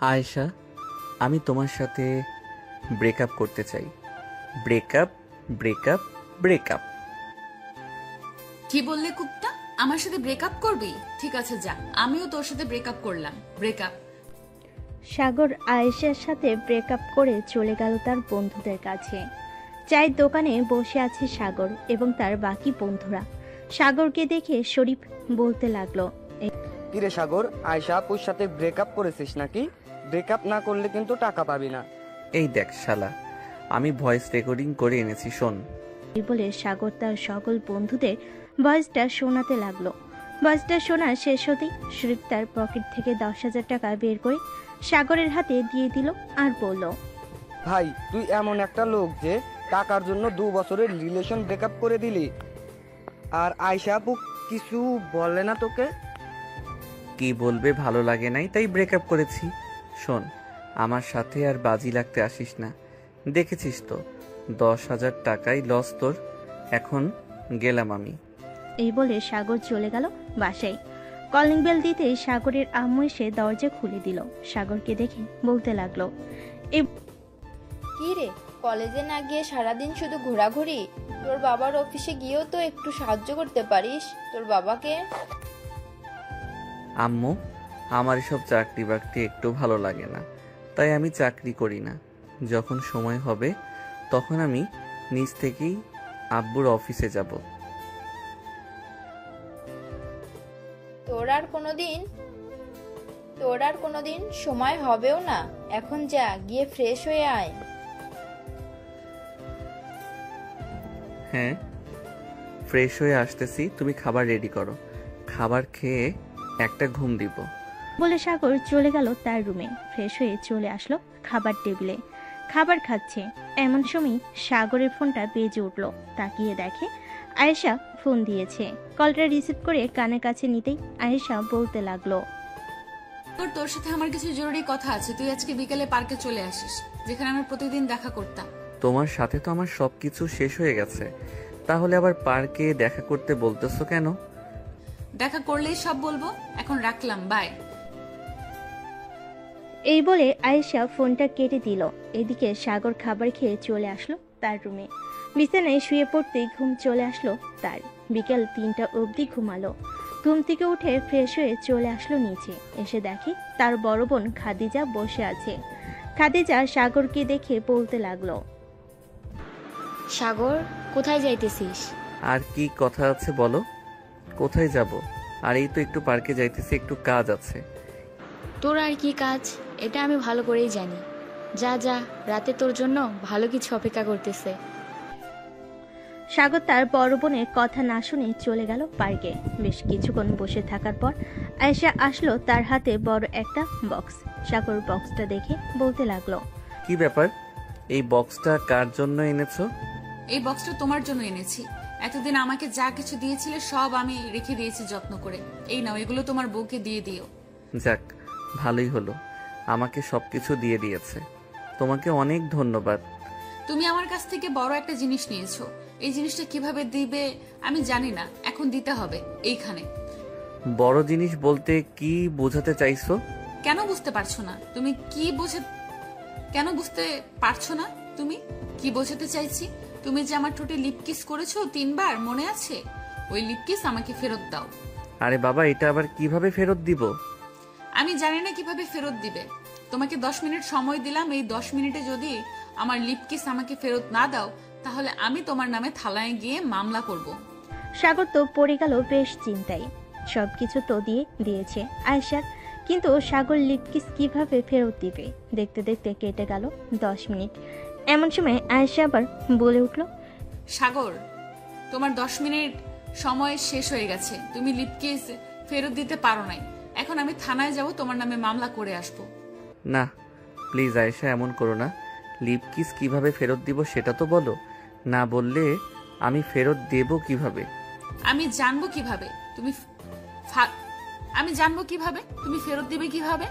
আয়েশা, আমি তোমার সাথে ব্রেকআপ করতে চাই। Breakup, breakup, breakup. কি বললে কুত্তা? আমার সাথে ব্রেকআপ করবি? ঠিক আছে যা, আমিও তোর সাথে ব্রেকআপ করলাম। ব্রেকআপ। সাগর আয়েশার সাথে ব্রেকআপ করে চলে গেল তার বন্ধুদের কাছে। চায়ের দোকানে বসে আছে সাগর এবং তার বাকি বন্ধুরা। সাগরকে দেখে শরীফ বলতে লাগলো, কিরে সাগর, আয়শা আপুর সাথে ব্রেকআপ করেছিস নাকি? ব্রেকআপ না করলে কিন্তু টাকা পাবি না। এই দেখ শালা, আমি ভয়েস রেকর্ডিং করে এনেছি, শোন। এই বলে সাগর তার সকল বন্ধুদের ভয়েসটা শোনাতে লাগলো। ভয়েসটা শোনা শেষ হতেই শরীফ তার পকেট থেকে 10,000 টাকা বের করে সাগরের হাতে দিয়ে দিল আর বলল, ভাই তুই এমন একটা লোক যে টাকার জন্য 2 বছরের রিলেশন ব্রেকআপ করে দিলি। আর আয়শা আপু কিছু বলে না তোকে? কি বলবে, ভালো লাগে নাই তাই ব্রেকআপ করেছি। শোন, আমার সাথে আর বাজি লাগতে আসিস না। দেখেছিস তো 10,000 টাকাই লস তোর। এখন গেলাম আমি। এই বলে সাগর চলে গেল বাসায়। কলিং বেল দিতেই সাগরের আম্মু এসে দরজা খুলে দিল। সাগরকে দেখে বলতে লাগলো, কি রে, কলেজে না গিয়ে সারাদিন শুধু ঘোরাঘুরি? তোর বাবার অফিসে গিয়েও তো একটু সাহায্য করতে পারিস তোর বাবাকে। আম্মু, আমার এসব চাকরি বাকরি একটু ভালো লাগে না, তাই আমি চাকরি করি না। যখন সময় হবে তখন আমি নিজ থেকেই আব্বুর অফিসে যাব। তোর আর কোনোদিন সময় হবেও না। এখন যা, গিয়ে ফ্রেশ হয়ে আয়। হ্যাঁ, ফ্রেশ হয়ে আসতেছি, তুমি খাবার রেডি করো। খাবার খেয়ে একটা ঘুম দিব। বলে সাগর চলে গেল তার রুমে। ফ্রেশ হয়ে চলে আসলো খাবার টেবিলে, খাবার খাচ্ছে। এমন সময় সাগরের ফোনটা বেজে উঠলো। তাকিয়ে দেখে আয়েশা ফোন দিয়েছে। কলটা রিসিভ করে কানের কাছে নিতেই আয়েশা বলতে লাগলো, তোর সাথে আমার কিছু জরুরি কথা আছে। তুই আজকে বিকেলে পার্কে চলে আসিস, যেখানে আমরা প্রতিদিন দেখা করতাম। তোমার সাথে তো আমার সবকিছু শেষ হয়ে গেছে, তাহলে আবার পার্কে দেখা করতে বলতেছো কেন? দেখা করলেই সব বলবো। এখন রাখলাম, বাই। এই বলে আয়েশা ফোনটা কেটে দিল। এদিকে সাগর খাবার খেয়ে চলে আসলো তার রুমে। বিছানায় শুয়ে পড়তেই ঘুম চলে আসলো তার। বিকেল 3টা অবধি ঘুমালো। ঘুম থেকে উঠে ফ্রেশ হয়ে চলে আসলো নিচে। এসে দেখে তার বড় বোন খাদিজা বসে আছে। খাদিজা সাগরকে দেখে বলতে লাগলো, সাগর, কোথায় যাইতেছিস? আর কি কথা আছে বলো। কোথায় যাব? আর এই তো একটু পার্কে যাইতেছি, একটু কাজ আছে। তোর আর কি কাজ, এটা আমি ভালো করেই জানি। যা যা, রাতে তোর জন্য ভালো কিছু অপেক্ষা করতেছে। সাগর তার বড় বোনের কথা না শুনে চলে গেল পার্কে। বেশ কিছুক্ষণ বসে থাকার পর আয়েশা আসলো, তার হাতে বড় একটা বক্স। সাগর বক্সটা দেখে বলতে লাগলো, কি ব্যাপার, এই বক্সটা কার জন্য এনেছো? এই বক্সটা তোমার জন্য এনেছি। এতদিন আমাকে যা কিছু দিয়েছিলে সব আমি রেখে দিয়েছি যত্ন করে। এই নাও, এগুলো তোমার বউকে দিয়ে দিও। যাক, ভালোই হলো, আমাকে সবকিছু দিয়ে দিয়েছে। তোমাকে অনেক ধন্যবাদ। তুমি আমার কাছ থেকে বড় একটা জিনিস নিয়েছো। এই জিনিসটা কিভাবে দিবে আমি জানি না, এখন দিতে হবে। এইখানে। বড় জিনিস বলতে কি বোঝাতে চাইছো? কেন বুঝতে পারছো না? কেন বুঝতে পারছো না? তুমি কি বোঝাতে চাইছি? তুমি যে আমার ঠোঁটে লিপ কিস করেছো 3 বার, মনে আছে? ওই লিপ কিস আমাকে ফেরত দাও। আরে বাবা, এটা আবার কিভাবে ফেরত দিব? আমি জানি না কিভাবে ফেরত দিবে। তোমাকে 10 মিনিট সময় দিলাম। এই 10 মিনিটে যদি আমার লিপ কিস আমাকে ফেরত না দাও, তাহলে আমি তোমার নামে থানায় গিয়ে মামলা করব। সাগর তো পড়ে গেল বেশ চিন্তায়। সবকিছু তো দিয়েছে আয়েশা, কিন্তু সাগর লিপকিস কিভাবে ফেরত দিবে? দেখতে দেখতে কেটে গেল 10 মিনিট। এমন সময় আয়েশা আবার বলে উঠল, সাগর, তোমার 10 মিনিট সময় শেষ হয়ে গেছে। তুমি লিপ কিস ফেরত দিতে পারো নাই। এখন আমি থানায় যাব, তোমার নামে মামলা করে আসব। না প্লিজ আয়েশা, এমন করো না। লিপ কিস কিভাবে ফেরত দিব সেটা তো বলো। না বললে আমি ফেরত দেব কিভাবে? আমি জানবো কিভাবে তুমি ফেরত দিবে কিভাবে?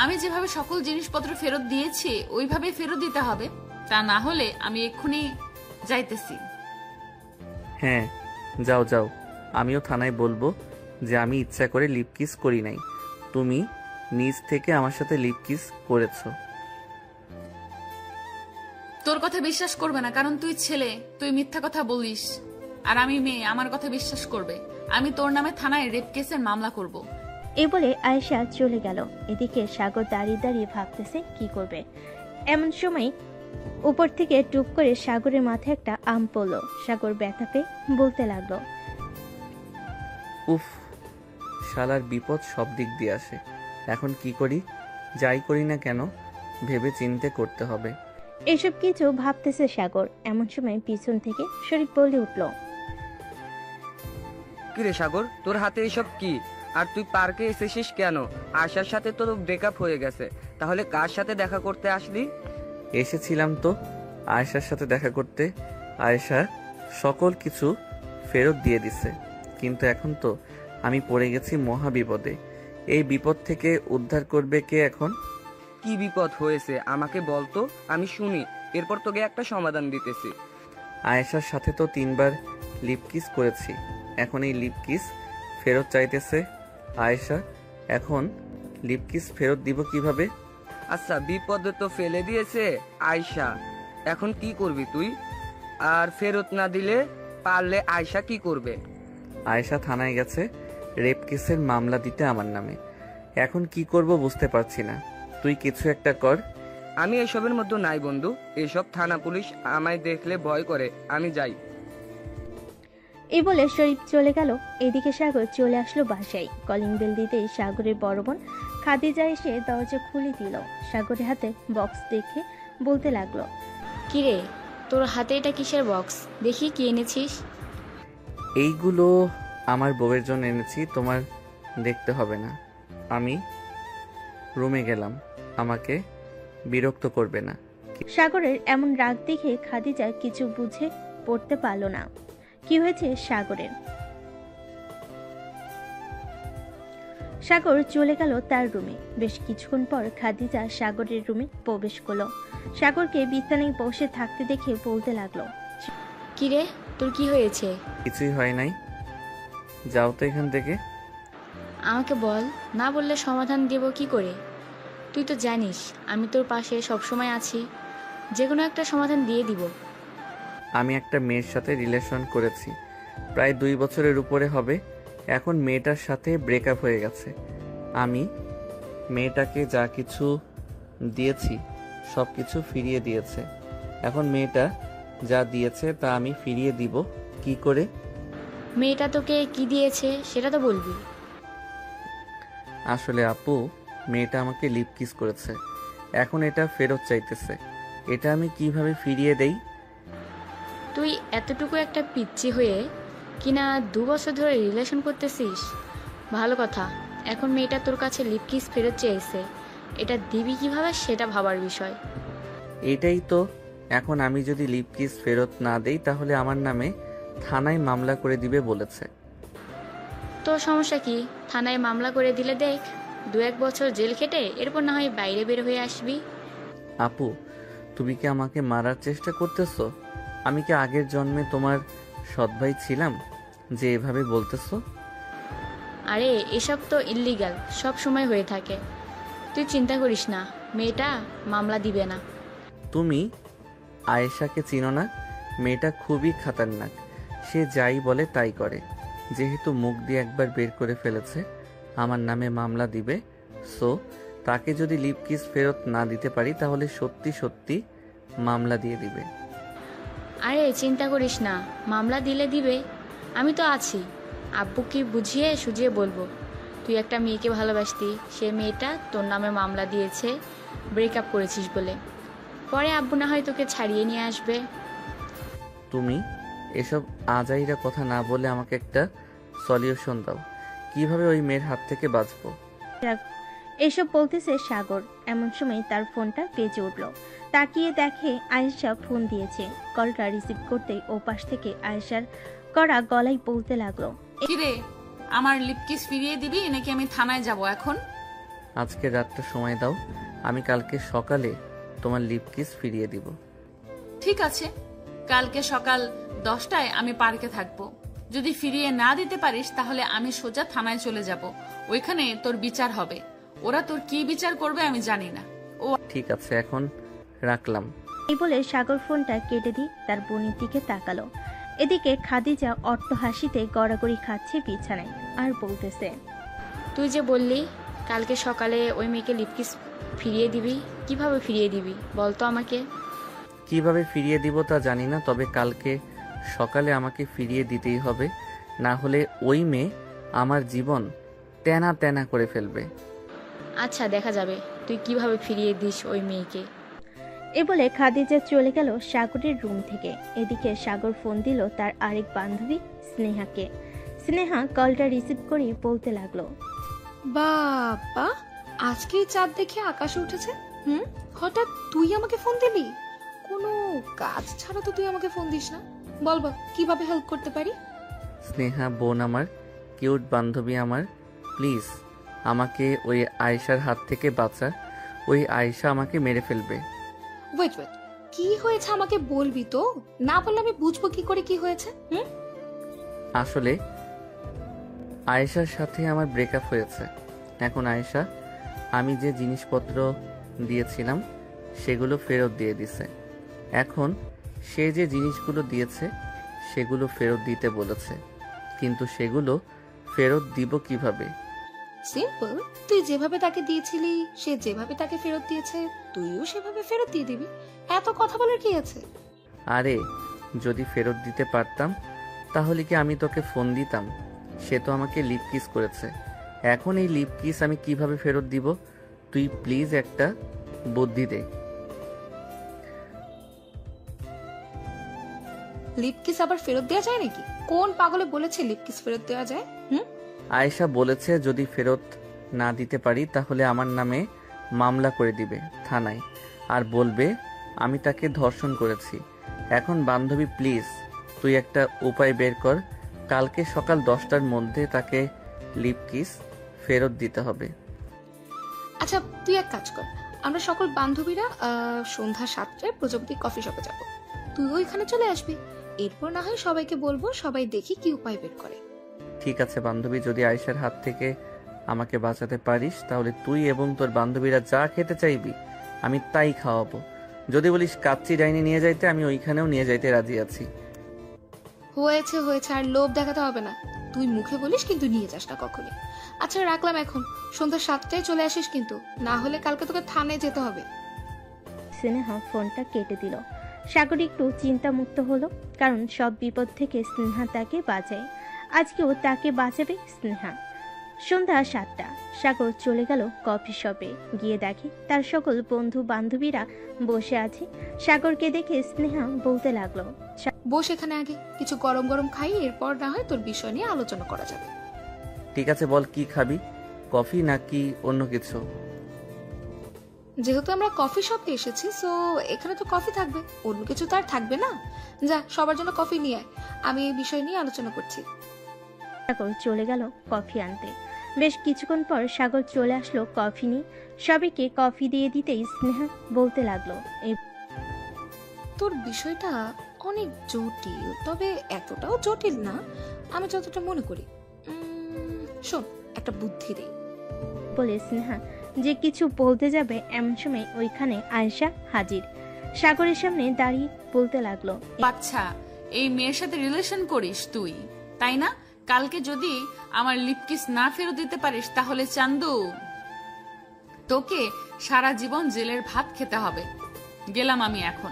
আমি যেভাবে সকল জিনিসপত্র ফেরত দিয়েছি ওইভাবে ফেরত দিতে হবে। তা না হলে আমি এক্ষুনি যাইতেছি। হ্যাঁ, যাও যাও, আমিও থানায় বলবো যে আমি ইচ্ছা করে লিপ কিস করি নাই। তুমি নিজ থেকে আমার সাথে লিপ কিস করেছো। তোর কথা বিশ্বাস করবে না, কারণ তুই ছেলে, তুই মিথ্যা কথা বলিস। আর আমি মেয়ে, আমার কথা বিশ্বাস করবে। আমি তোর নামে থানায় রেপ কেসের মামলা করব। এ বলে আয়েশা চলে গেল। এদিকে সাগর দাঁড়িয়ে দাঁড়িয়ে ভাবতেছে কি করবে। এমন সময় উপর থেকে টুপ করে সাগরের মাথায় একটা আম পড়লো। সাগর ব্যথা পেয়ে বলতে লাগলো, উফ, শালার বিপদ সব দিক দিয়ে আসে। এখন কি করি? যাই করি না কেন ভেবে চিন্তে করতে হবে। এসব কিছু ভাবতেছে সাগর। এমন সময় পিছন থেকে শরীফ বলে উঠল, কিরে সাগর, তোর হাতে এসব কি? আর তুই পার্কে এসেছিস কেন? আয়শার সাথে তো ব্রেকআপ হয়ে গেছে, তাহলে কার সাথে দেখা করতে আসলি? এসেছিলাম তো আয়েশার সাথে দেখা করতে। আয়েশা সকল কিছু ফেরত দিয়ে দিছে, কিন্তু এখন তো আমি পড়ে গেছি মহা বিপদে। এই বিপদ থেকে উদ্ধার করবে কে এখন? কি বিপদ হয়েছে আমাকে বলতো, আমি শুনি, এরপর তোকে একটা সমাধান দিতেছি। আয়েশার সাথে তো 3 বার লিপ কিস করেছি, এখন এই লিপ কিস ফেরত চাইতেছে আয়েশা। এখন লিপ কিস ফেরত দিব কিভাবে? আচ্ছা, বিপদে তো ফেলে দিয়েছে আয়শা, এখন কি করবি তুই? আর ফেরত না দিলে পারলে আয়শা কি করবে? আয়েশা থানায় গেছে রেপ কেসের মামলা দিতে আমার নামে। এখন কি করব বুঝতে পারছি না, তুই কিছু একটা কর। আমি এসবের মধ্যে নাই বন্ধু, এসব থানা পুলিশ আমায় দেখলে ভয় করে, আমি যাই। এই বলে শরীফ চলে গেল। এদিকে সাগর চলে আসলো বাসায়। কলিং বেল দিতেই সাগরের বড় বোন খাদিজা এসে দরজা খুলে দিল। সাগরের হাতে বক্স দেখে বলতে লাগলো, কিরে, তোর হাতে এটা কিসের বক্স? দেখি কি এনেছিস। এইগুলো আমার বউয়ের জন্য এনেছি, তোমার দেখতে হবে না। আমি রুমে গেলাম, আমাকে বিরক্ত করবে না। সাগরের এমন রাগ দেখে খাদিজা কিছু বুঝে পড়তে পারল না কি হয়েছে সাগরের। সাগর চলে গেল তার রুমে। বেশ কিছুক্ষণ পর খাদিজা সাগরের রুমে প্রবেশ করলো। সাগরকে বিছানায় বসে থাকতে দেখে বলতে লাগলো, কিরে, তোর কি হয়েছে? কিছুই হয় নাই, যাও তো এখান থেকে। আমাকে বল, না বললে সমাধান দেব কি করে? তুই তো জানিস আমি তোর পাশে সবসময় আছি, যে কোনো একটা সমাধান দিয়ে দিব। আমি একটা মেয়ের সাথে রিলেশন করেছি, প্রায় 2 বছরের উপরে হবে। এখন মেয়েটার সাথে ব্রেকআপ হয়ে গেছে। আমি মেয়েটাকে যা কিছু দিয়েছি সব কিছু ফিরিয়ে দিয়েছে। এখন মেয়েটা যা দিয়েছে তা আমি ফিরিয়ে দিব কি করে? মেয়েটা তোকে কি দিয়েছে সেটা তো বলবি। আসলে আপু, মেয়েটা আমাকে লিপ কিস করেছে, এখন এটা ফেরত চাইতেছে। এটা আমি কিভাবে ফিরিয়ে দেই? তুই এতটুকু একটা পিচ্চি হয়ে কিনা 2 বছর ধরে রিলেশন করতেছিস? ভালো কথা, এখন মেয়েটা তোর কাছে লিপ কিস ফেরত চেয়েছে, এটা দিবি কিভাবে সেটা ভাবার বিষয়। এটাই তো, এখন আমি যদি লিপ কিস ফেরত না দেই তাহলে আমার নামে থানায় মামলা করে দিবে বলেছে। তোর সমস্যা কি? থানায় মামলা করে দিলে দেখ, 2-1 বছর জেল খেটে এরপর না হয় বাইরে বের হয়ে আসবি। আপু, তুমি কি আমাকে মারার চেষ্টা করতেছো? আমি কি আগের জন্মে তোমার সৎ ভাই ছিলাম যে এভাবে বলতেছো? আরে এসব তো ইল্লিগাল, সব সময় হয়ে থাকে। তুই চিন্তা করিস না, মেয়েটা মামলা দিবে না। তুমি আয়েশাকে চিনো না? মেয়েটা খুবই খাতারনাক, সে যাই বলে তাই করে। যেহেতু মুখ দিয়ে একবার বের করে ফেলেছে আমার নামে মামলা দিবে, সো তাকে যদি লিপ কিস ফেরত না দিতে পারি তাহলে সত্যি সত্যি মামলা দিয়ে দিবে। আরে চিন্তা করিস না, মামলা দিলে দিবে, আমি তো আছি। আব্বুকে বুঝিয়ে সুঝিয়ে বলবো তুই একটা মেয়েকে ভালোবাসতি, সে মেয়েটা তোর নামে মামলা দিয়েছে ব্রেকআপ করেছিস বলে। পরে আব্বু না হয় তোকে ছাড়িয়ে নিয়ে আসবে। তুমি এসব আজাইরা কথা না বলে আমাকে একটা সলিউশন দাও, কিভাবে ওই মেয়ের হাত থেকে বাঁচবো। এসব বলতেছে সাগর। এমন সময় তার ফোনটা বেজে উঠল। তাকিয়ে দেখে আয়েশা ফোন দিয়েছে। কলটা রিসিভ করতেই ওপাশ থেকে আয়েশার করা গলায় বলতে লাগলো, কিরে, আমার লিপ কিস ফিরিয়ে দিবি নাকি আমি থানায় যাব এখন? আজকে রাতটা সময় দাও, আমি কালকে সকালে তোমার লিপ কিস ফিরিয়ে দিব। ঠিক আছে, কালকে সকাল 10টায় আমি পার্কে থাকবো। যদি ফিরিয়ে না দিতে পারিস তাহলে আমি সোজা থানায় চলে যাব, ওইখানে তোর বিচার হবে। ওরা তোর কি বিচার করবে আমি জানি না। ও ঠিক আছে, এখন রাখলাম। এই বলে সাগর ফোনটা কেটে দিয়ে তার বোনের দিকে তাকালো। এদিকে খাদিজা অট্ট হাসিতে গড়াগড়ি খাচ্ছে বিছানায় আর বলতেছে, তুই যে বললি কালকে সকালে ওই মেয়েকে লিপকিস ফিরিয়ে দিবি, কিভাবে ফিরিয়ে দিবি বল তো আমাকে। কিভাবে ফিরিয়ে দিব তা জানি না, তবে কালকে সকালে আমাকে ফিরিয়ে দিতেই হবে, না হলে ওই মেয়ে আমার জীবন তেনা তেনা করে ফেলবে। আচ্ছা দেখা যাবে তুই কিভাবে ফিরিয়ে দিস ওই মেয়েকে। এ বলে খাদিজা চলে গেল সাগরের রুম থেকে। এদিকে সাগর ফোন দিল তার আরেক বান্ধবী স্নেহাকে। স্নেহা কলটা রিসিভ করে বলতে লাগলো, বাবা, আজকে চাঁদ দেখে আকাশে উঠেছে। হঠাৎ তুই আমাকে ফোন দিলি? কোনো কাজ ছাড়া তো তুই আমাকে ফোন দিস না। বল বল, কিভাবে হেল্প করতে পারি? স্নেহা বোন আমার, কিউট বান্ধবী আমার, প্লিজ আমাকে ওই আয়েশার হাত থেকে বাঁচা। ওই আয়েশা আমাকে মেরে ফেলবে। ওয়েট ওয়েট, কি হয়েছে আমাকে বলবি তো? না বললে আমি বুঝবো কি করে কি হয়েছে। আসলে আয়েশার সাথে আমার ব্রেকআপ হয়েছে। এখন আয়েশা আমি যে জিনিসপত্র দিয়েছিলাম সেগুলো ফেরত দিয়ে দিছে। এখন সে যে জিনিসগুলো দিয়েছে সেগুলো ফেরত দিতে বলেছে, কিন্তু সেগুলো ফেরত দিব কিভাবে? সিম্পল, তুই যেভাবে তাকে দিয়েছিলি, সে যেভাবে তাকে ফেরত দিয়েছে, তুইও সেভাবে ফেরত দিয়ে দিবি। এত কথা বলার কি আছে? আরে যদি ফেরত দিতে পারতাম তাহলে কি আমি তোকে ফোন দিতাম? সে তো আমাকে লিপ কিস করেছে। এখন এই লিপ কিস আমি কিভাবে ফেরত দিব? তুই প্লিজ একটা বুদ্ধি দে। লিপকিস আবার ফেরত দেওয়া যায় নাকি? কোন পাগলে বলেছে লিপকিস ফেরত দেওয়া যায়? আয়েশা বলেছে যদি ফেরত না দিতে পারি তাহলে আমার নামে মামলা করে দিবে থানায়, আর বলবে আমি তাকে ধর্ষণ করেছি। এখন বান্ধবী প্লিজ তুই একটা উপায় বের কর। কালকে সকাল 10টার মধ্যে তাকে লিপ কিস ফেরত দিতে হবে। আচ্ছা তুই এক কাজ কর, আমরা সকল বান্ধবীরা সন্ধ্যা 7টায় প্রজাপতি কফি শপে যাব। তুই ওইখানে চলে আসবি, এরপর না হয় সবাইকে বলবো, সবাই দেখি কি উপায় বের করে। ঠিক আছে বান্ধবী, যদি আয়েশার হাত থেকে আমাকে বাঁচাতে পারিস তাহলে তুই এবং তোর বান্ধবীরা যা খেতে চাইবি আমি তাই খাওয়াবো। যদি বলিস কাচ্চি ডাইনি নিয়ে যাইতে, আমি ওইখানেও নিয়ে যাইতে রাজি আছি। হয়েছে হয়েছে, আর লোভ দেখাতে হবে না। তুই মুখে বলিস কিন্তু নিয়ে যাস না কখনই। আচ্ছা রাখলাম এখন, সন্ধ্যা 7টায় চলে আসিস কিন্তু, না হলে কালকে তোকে থানায় যেতে হবে। স্নেহা ফোনটা কেটে দিল। সাগর একটু চিন্তামুক্ত হলো, কারণ সব বিপদ থেকে স্নেহা তাকে বাঁচায়। আজকেও তাকে বাঁচাবে স্নেহা। সন্ধ্যা 7টা, সাগর চলে গেল কফি শপে। গিয়ে দেখে তার সকল বন্ধু বান্ধবীরা বসে আছে। সাগরকে দেখে স্নেহা বলতে লাগলো, বস এখানে, আগে কিছু গরম গরম খাই, এরপর না হয় তোর বিষয় নিয়ে আলোচনা করা যাবে। ঠিক আছে বল, কি খাবি? কফি নাকি অন্য কিছু? যেহেতু আমরা কফি শপে এসেছি, সো এখানে তো কফি থাকবে, অন্য কিছু তো আর থাকবে না। যা সবার জন্য কফি নিয়ে আয়, আমি এই বিষয় নিয়ে আলোচনা করছি। সাগর চলে গেল কফি আনতে। বেশ কিছুক্ষণ পর সাগর চলে আসলো কফি নিয়ে। সবাইকে কফি দিয়ে দিতেই স্নেহা বলতে লাগলো, তোর বিষয়টা অনেক জটিল, তবে এতটাও জটিল না আমি যতটা মনে করি। শোন, একটা বুদ্ধি দেই। বলে স্নেহা যে কিছু বলতে যাবে, এমন সময় ওইখানে আয়েশা হাজির। সাগরের সামনে দাঁড়িয়ে বলতে লাগলো, আচ্ছা এই মেয়ের সাথে রিলেশন করিস তুই, তাই না? কালকে যদি আমার লিপকিস না ফেরত দিতে পারিস তাহলে চান্দু তোকে সারা জীবন জেলের ভাত খেতে হবে। গেলাম আমি এখন।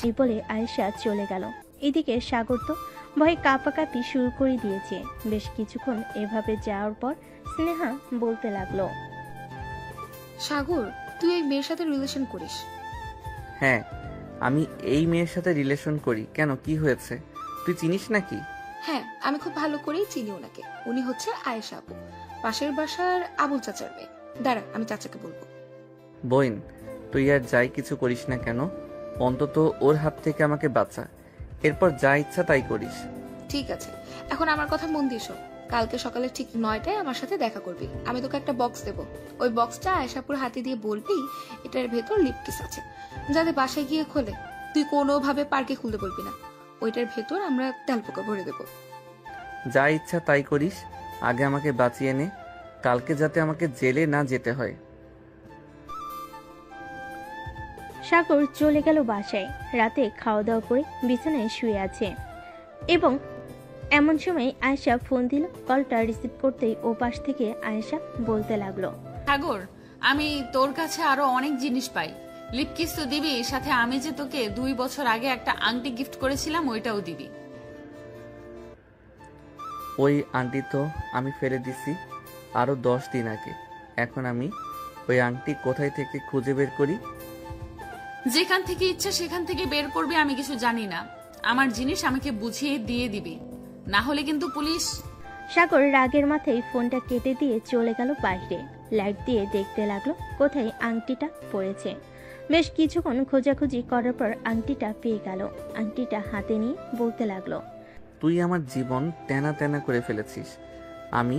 এই বলে আয়েশা চলে গেল। এদিকে সাগর তো ভয়ে কাঁপাকাঁপি শুরু করে দিয়েছে। বেশ কিছুক্ষণ এভাবে যাওয়ার পর স্নেহা বলতে লাগলো, সাগর, তুই এই মেয়ের সাথে রিলেশন করিস? হ্যাঁ, আমি এই মেয়ের সাথে রিলেশন করি। কেন, কি হয়েছে? তুই চিনিস নাকি? হ্যাঁ, আমি খুব ভালো করেই চিনি ওনাকে। উনি হচ্ছে আয়েশা আপু, পাশের বাসার আবুল চাচার মেয়ে। দাঁড়া, আমি চাচাকে বলবো। বোন, তুই আর যাই কিছু করিস না কেন, অন্তত ওর হাত থেকে আমাকে বাঁচা। এরপর যা ইচ্ছা তাই করিস। ঠিক আছে, এখন আমার কথা মন দিয়ে শোন। কালকে সকালে ঠিক 9টায় আমার সাথে দেখা করবি। আমি তোকে একটা বক্স দেবো। ওই বক্সটা আয়েশাপুর হাতে দিয়ে বলবি এটার ভেতর লিপকিস আছে, যাতে বাসায় গিয়ে খোলে। তুই কোনোভাবে পার্কে খুলতে বলবি না। ওইটার ভেতর আমরা তেলপোকা ভরে দেবো। যা ইচ্ছা তাই করিস, আগে আমাকে বাঁচিয়ে নে। কালকে যাতে আমাকে জেলে না যেতে হয়। সাগর চলে গেল বাসায়। রাতে খাওয়া দাওয়া করে বিছানায় শুয়ে আছে এবং এমন সময় আয়েশা ফোন দিল। কলটা রিসিভ করতেই ও পাশ থেকে আয়েশা বলতে লাগলো, সাগর, আমি তোর কাছে আরো অনেক জিনিস পাই। লিপকিস তো দিবি, সাথে আমি যে তোকে 2 বছর আগে একটা আংটি গিফট করেছিলাম ওইটাও দিবি। ওই আংটি তো আমি ফেলে দিছি আরো 10 দিন আগে। এখন আমি ওই আংটি কোথায় থেকে খুঁজে বের করি? যেখান থেকে ইচ্ছা সেখান থেকে বের করবি, আমি কিছু জানি না। আমার জিনিস আমাকে বুঝিয়ে দিয়ে দিবি, না হলে কিন্তু পুলিশ। সাগর রাগের মাথায় ফোনটা কেটে দিয়ে চলে গেল বাইরে। লাইট দিয়ে দেখতে লাগলো কোথায় আংটিটা পড়েছে। বেশ কিছুক্ষণ খোঁজাখুঁজি করার পর আংটিটা পেয়ে গেল। আংটিটা হাতে নিয়ে বলতে লাগলো, তুই আমার জীবন তেনা তেনা করে ফেলেছিস। আমি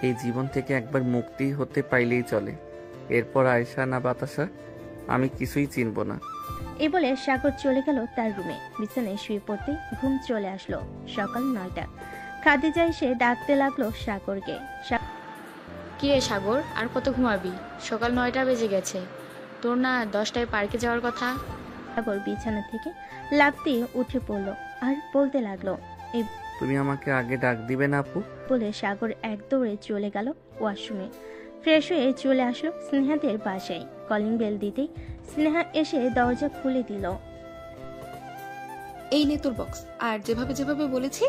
এই জীবন থেকে একবার মুক্তি হতে পাইলেই চলে। এরপর আয়েশা না বাতাসা আমি কিছুই চিনব না। এ বলে সাগর চলে গেল তার রুমে। বিছানায় শুয়ে পড়তে ঘুম চলে আসলো। সকাল 9টা। খাদিজা এসে ডাকতে লাগলো সাগরকে। কি রে সাগর, আর কত ঘুমাবি? সকাল 9টা বেজে গেছে। তোর না 10টায় পার্কে যাওয়ার কথা? সাগর বিছানা থেকে লাফ দিয়ে উঠে পড়লো আর বলতে লাগলো, এই তুমি আমাকে আগে ডাক দিবে না আপু? বলে সাগর এক দৌড়ে চলে গেল ওয়াশরুমে। ফ্রেশ হয়ে চলে আসলো স্নেহাদের বাসায়। কলিং বেল দিতেই স্নেহা এসে দরজা খুলে দিল। এই নে তোর বক্স, আর যেভাবে যেভাবে বলেছি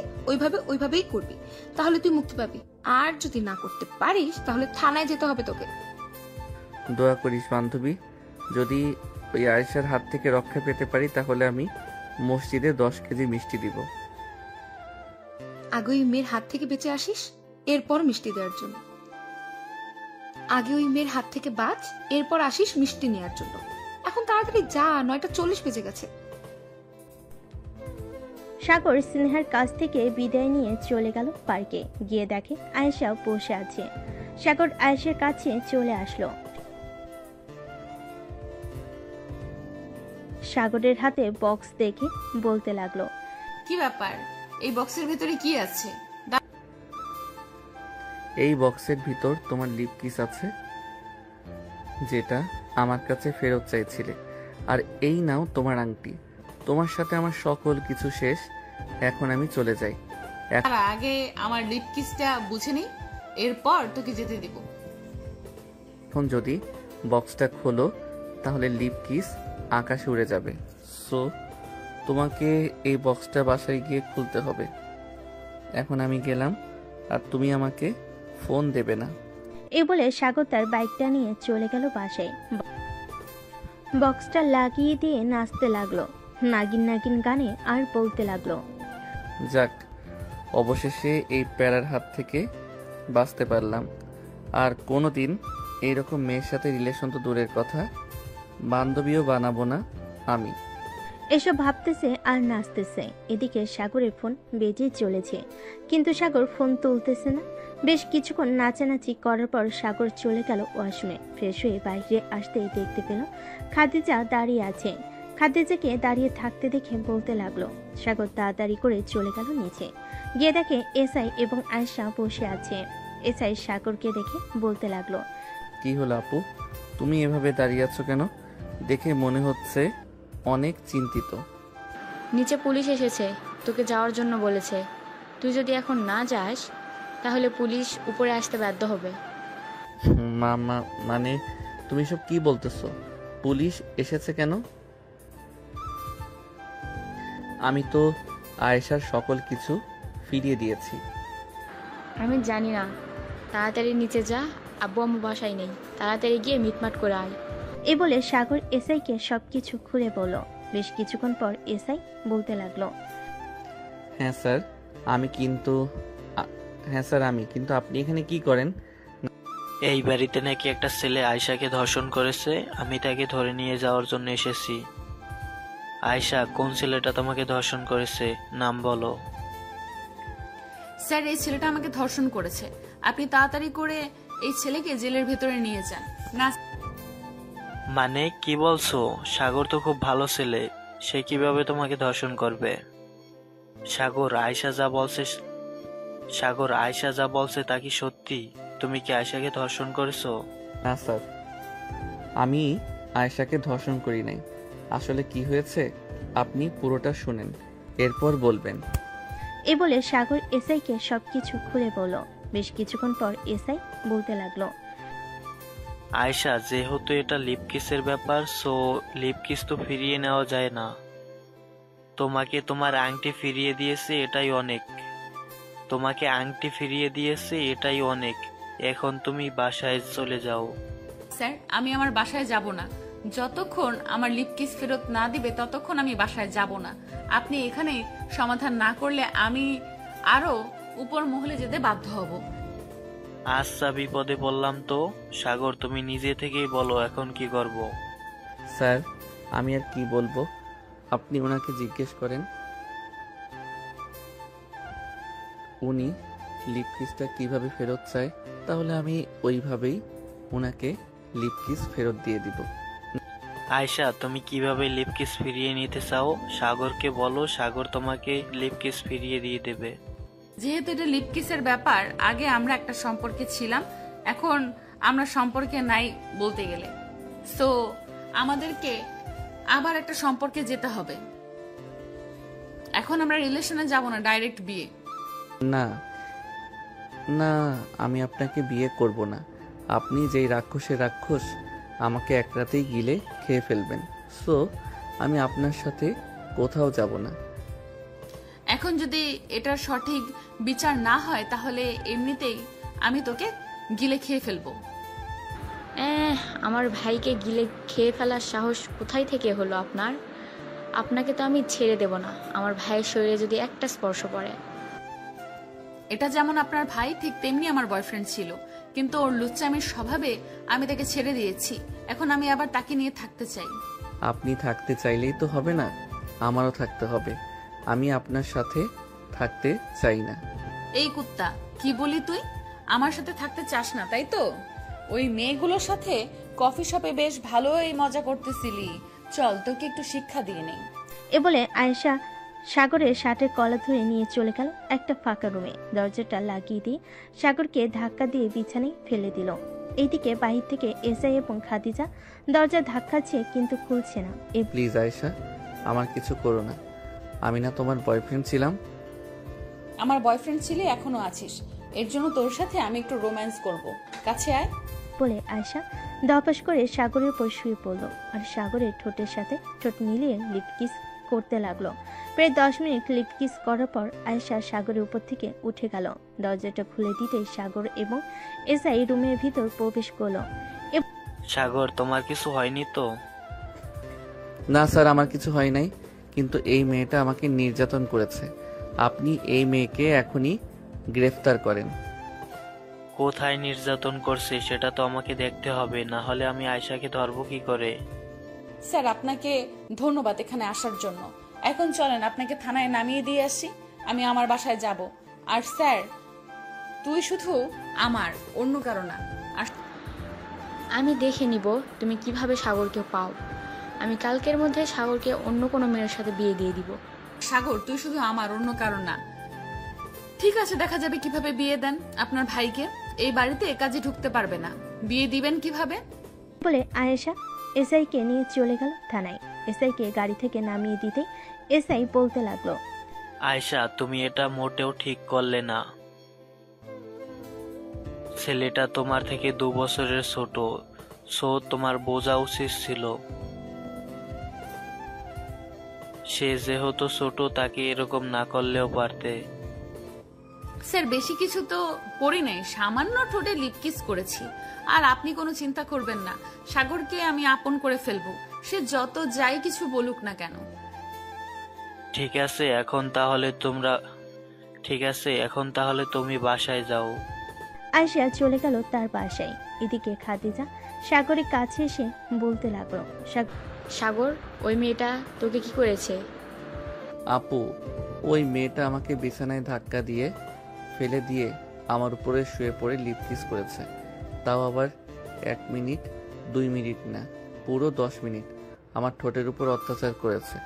ওইভাবেই করবি, তাহলে তুই মুক্তি পাবি। আর যদি না করতে পারিস তাহলে থানায় যেতে হবে তোকে। দোয়া করিস বান্ধবী, যদি ওই আয়েশার হাত থেকে রক্ষা পেতে পারি তাহলে আমি মসজিদে 10 কেজি মিষ্টি দিব। আগে ওই মেয়ের হাত থেকে বেঁচে আসিস, এরপর মিষ্টি দেওয়ার জন্য। আগে ওই মেয়ের হাত থেকে বাঁচ, এরপর আসিস মিষ্টি নেওয়ার জন্য। এখন তাড়াতাড়ি যা, 9:40 বেজে গেছে। সাগর স্নেহার কাছ থেকে বিদায় নিয়ে চলে গেল পার্কে। গিয়ে দেখে আয়েশা বসে আছে। সাগর আয়েশার কাছে চলে আসলো। সাগরের হাতে বক্স দেখে বলতে লাগলো, কি ব্যাপার, এই বক্সের ভিতরে কি আছে? এই বক্সের ভিতর তোমার লিপ কিস আছে, যেটা আমার কাছে ফেরত চাইছিলে। আর এই নাও তোমার আংটি। তোমার সাথে আমার সকল কিছু শেষ। এখন আমি চলে যাই। তার আগে আমার লিপকিসটা বুঝে নেই, এরপর তোকে যেতে দিব। এখন যদি বক্সটা খোলো তাহলে লিপ কিস আকাশে উড়ে যাবে। সো তোমাকে এই বক্সটা বাসায় গিয়ে খুলতে হবে। এখন আমি গেলাম, আর তুমি আমাকে ফোন দেবে না। এই বলে সাগর তার বাইকটা নিয়ে চলে গেল বাসায়। বক্সটা লাগিয়ে দিয়ে নাচতে লাগলো নাগিন নাগিন গানে আর বলতে লাগলো, যাক, অবশেষে এই প্যারার হাত থেকে বাঁচতে পারলাম। আর কোনোদিন এইরকম মেয়ের সাথে রিলেশন তো দূরের কথা, বান্ধবীও বানাবো না আমি। এসব ভাবতেছে আর নাচতেছে। এদিকে সাগরের ফোন বেজে চলেছে, কিন্তু সাগর ফোন তুলতেছে না। বেশ কিছুক্ষণ নাচানাচি করার পর সাগর চলে গেল ওয়াশরুমে। ফ্রেশ হয়ে বাইরে আসতেই দেখতে পেল খাদিজা দাঁড়িয়ে আছে। খাদিজাকে দাঁড়িয়ে থাকতে দেখে বলতে লাগলো। সাগর তাড়াতাড়ি করে চলে গেল নিচে। গিয়ে দেখে এসআই এবং আয়েশা বসে আছে। এসআই সাগরকে দেখে বলতে লাগলো, কি হলো আপু, তুমি এভাবে দাঁড়িয়ে আছো কেন? দেখে মনে হচ্ছে অনেক চিন্তিত। নিচে পুলিশ এসেছে, তোকে যাওয়ার জন্য বলেছে। তুই যদি এখন না যাস তাহলে পুলিশ উপরে আসতে বাধ্য হবে। মামা, মানে তুমি সব কি বলতেছো? পুলিশ এসেছে কেন? আমি তো আয়েশার সকল কিছু ফিরিয়ে দিয়েছি। আমি জানি না, তাড়াতাড়ি নিচে যা, আব্বু আম্মু বাসায় নেই, তাড়াতাড়ি গিয়ে মিটমাট করে আয়। এ বলে সাগর এসআইকে সবকিছু খুলে বলল। বেশ কিছুক্ষণ পর এসআই বলতে লাগলো, হ্যাঁ স্যার আমি কিন্তু আপনি এখানে কি করেন? এই বাড়িতে নাকি একটা ছেলে আয়শাকে ধর্ষণ করেছে, আমি তাকে ধরে নিয়ে যাওয়ার জন্য এসেছি। আয়শা, কোন ছেলেটা তোমাকে ধর্ষণ করেছে? নাম বলো। স্যার, এই ছেলেটা আমাকে ধর্ষণ করেছে। আপনি তাড়াতাড়ি করে এই ছেলেকে জেলের ভেতরে নিয়ে যান। না মানে কি বলছো? সাগর তো খুব ভালো ছেলে, সে কিভাবে তোমাকে ধর্ষণ করবে? সাগর, আয়শা যা বলছে তা কি সত্যি? তুমি কি আয়শাকে ধর্ষণ করেছো? না স্যার, আমি আয়েশাকে ধর্ষণ করি নাই। আসলে কি হয়েছে আপনি পুরোটা শুনেন, এরপর বলবেন। এ বলে সাগর এসআইকে সবকিছু খুলে বলল। বেশ কিছুক্ষণ পর এসআই বলতে লাগলো, আয়শা, যেহেতু এটা লিপ কিসের ব্যাপার, সো লিপ কিস তো ফিরিয়ে নেওয়া যায় না। তোমাকে তোমার আংটি ফিরিয়ে দিয়েছে, এটাই অনেক। তোমাকে আংটি ফিরিয়ে দিয়েছে, এটাই অনেক। এখন তুমি বাসায় চলে যাও। স্যার, আমি আমার বাসায় যাব না। যতক্ষণ আমার লিপ কিস ফেরত না দিবে ততক্ষণ আমি বাসায় যাব না। আপনি এখানে সমাধান না করলে আমি আরো উপর মহলে যেতে বাধ্য হব। আচ্ছা, বিপদে বললাম তো। সাগর, তুমি নিজে থেকেই বলো এখন কি করব। স্যার, আমি আর কি বলবো, আপনি ওনাকে জিজ্ঞেস করেন উনি লিপ কিসটা কিভাবে ফেরত চায়, তাহলে আমি ওইভাবেই ওনাকে লিপ কিস ফেরত দিয়ে দিব। আয়শা, তুমি কিভাবে লিপ কিস ফিরিয়ে নিতে চাও সাগরকে বলো, সাগর তোমাকে লিপ কিস ফিরিয়ে দিয়ে দেবে। যেহেতু এটা লিপ কিসের ব্যাপার, আগে আমরা একটা সম্পর্কে ছিলাম, এখন আমরা সম্পর্কে নাই বলতে গেলে। সো আমাদেরকে আবার একটা সম্পর্কে যেতে হবে। এখন আমরা রিলেশনে যাব না, ডাইরেক্ট বিয়ে। না না, আমি আপনাকে বিয়ে করব না। আপনি যেই রাক্ষসের রাক্ষস, আমাকে এক রাতেই গিলে খেয়ে ফেলবেন। সো আমি আপনার সাথে কোথাও যাব না। এখন যদি এটার সঠিক বিচার না হয় তাহলে এমনিতেই আমি তোকে গিলে খেয়ে ফেলবো। আমার ভাইকে গিলে খেয়ে ফেলার সাহস কোথায় থেকে হলো আপনার? আপনাকে তো আমি ছেড়ে দেব না, আমার ভাইয়ের শরীরে যদি একটা স্পর্শ পড়ে। এটা যেমন আপনার ভাই, ঠিক তেমনি আমার বয়ফ্রেন্ড ছিল, কিন্তু ওর লুচ্চামির স্বভাবে আমি তাকে ছেড়ে দিয়েছি। এখন আমি আবার তাকে নিয়ে থাকতে চাই। আপনি থাকতে চাইলেই তো হবে না, আমারও থাকতে হবে। আমি আপনার সাথে থাকতে চাই না। এই কুত্তা, কি বলি তুই? আমার সাথে থাকতে চাস না তাই তো? ওই মেয়েগুলোর সাথে কফি শপে বেশ ভালোই মজা করতেছিলি, চল তোকে একটু শিক্ষা দিয়ে নেই। এ বলে আয়েশা সাগরের শার্টের কলার ধরে নিয়ে চলে গেল একটা ফাঁকা রুমে। দরজাটা লাগিয়ে দিয়ে সাগরকে ধাক্কা দিয়ে বিছানায় ফেলে দিল। এইদিকে বাহির থেকে এসআই এবং খাদিজা দরজা ধাক্কাচ্ছে, কিন্তু খুলছে না। প্লিজ আয়েশা, আমার কিছু করো না। আমি না তোমার বয়ফ্রেন্ড ছিলাম? আমার বয়ফ্রেন্ড ছিলি, এখনো আছিস। এর জন্য তোর সাথে আমি একটু রোম্যান্স করব। কাছে আয়। বলে আয়েশা ধপাস করে সাগরের উপর শুয়ে পড়ল আর সাগরের ঠোঁটের সাথে ঠোঁট মিলিয়ে লিপ কিস করতে লাগলো। প্রায় 10 মিনিট লিপ কিস করার পর আয়েশা সাগরের উপর থেকে উঠে গেল। দরজাটা খুলে দিতেই সাগর এবং এসআই রুমের ভিতর প্রবেশ করলো। সাগর, তোমার কিছু হয়নি তো? না স্যার, আমার কিছু হয় নাই, কিন্তু এই মেয়েটা আমাকে নির্যাতন করেছে। আপনি এই মেয়েকে এখনই গ্রেফতার করেন। কোথায় নির্যাতন করছে সেটা তো আমাকে দেখতে হবে, না হলে আমি আয়শাকে ধরবো কি করে? স্যার, আপনাকে ধন্যবাদ এখানে আসার জন্য। এখন চলেন আপনাকে থানায় নামিয়ে দিয়ে আসি, আমি আমার বাসায় যাব। আর স্যার, তুই শুধু আমার, অন্য কারো না। আর আমি দেখে নিব তুমি কিভাবে সাগরকে পাও। আমি কালকের মধ্যে সাগরকে অন্য কোনো মেয়ের সাথে বিয়ে দিয়ে দিব। সাগর, তুই শুধু আমার, অন্য কারো না। ঠিক আছে, দেখা যাবে কিভাবে বিয়ে দেন আপনার ভাইকে। এই বাড়িতে কাজে ঢুকতে পারবে না, বিয়ে দিবেন কিভাবে? বলে আয়েশা এসআইকে নিয়ে চলে গেল থানায়। এসআইকে গাড়ি থেকে নামিয়ে দিতে এসআই বলতে লাগলো, আয়শা, তুমি এটা মোটেও ঠিক করলে না। ছেলেটা তোমার থেকে 2 বছরের ছোট, সো তোমার বোঝা উচিত ছিল। সে যেহেতু ছোট, তাকে এরকম না করলেও পারতে। স্যার, বেশি কিছু তো করি নাই, সামান্য ঠোঁটে লিপ কিস করেছি। আর আপনি কোনো চিন্তা করবেন না, সাগরকে আমি আপন করে ফেলবো, সে যত যাই কিছু বলুক না কেন। ঠিক আছে, এখন তাহলে তুমি বাসায় যাও। আয়েশা চলে গেল তার বাসায়। এদিকে খাদিজা সাগরের কাছে এসে বলতে লাগলো, সাগর, ওই মেয়েটা তোকে কি করেছে? আপু, ওই মেয়েটা আমাকে বিছানায় ধাক্কা দিয়ে ফেলে দিয়ে আমার উপরে শুয়ে পড়ে লিপ কিস করেছে। তাও আবার 1 মিনিট 2 মিনিট না, পুরো 10 মিনিট আমার ঠোঁটের উপর অত্যাচার করেছে।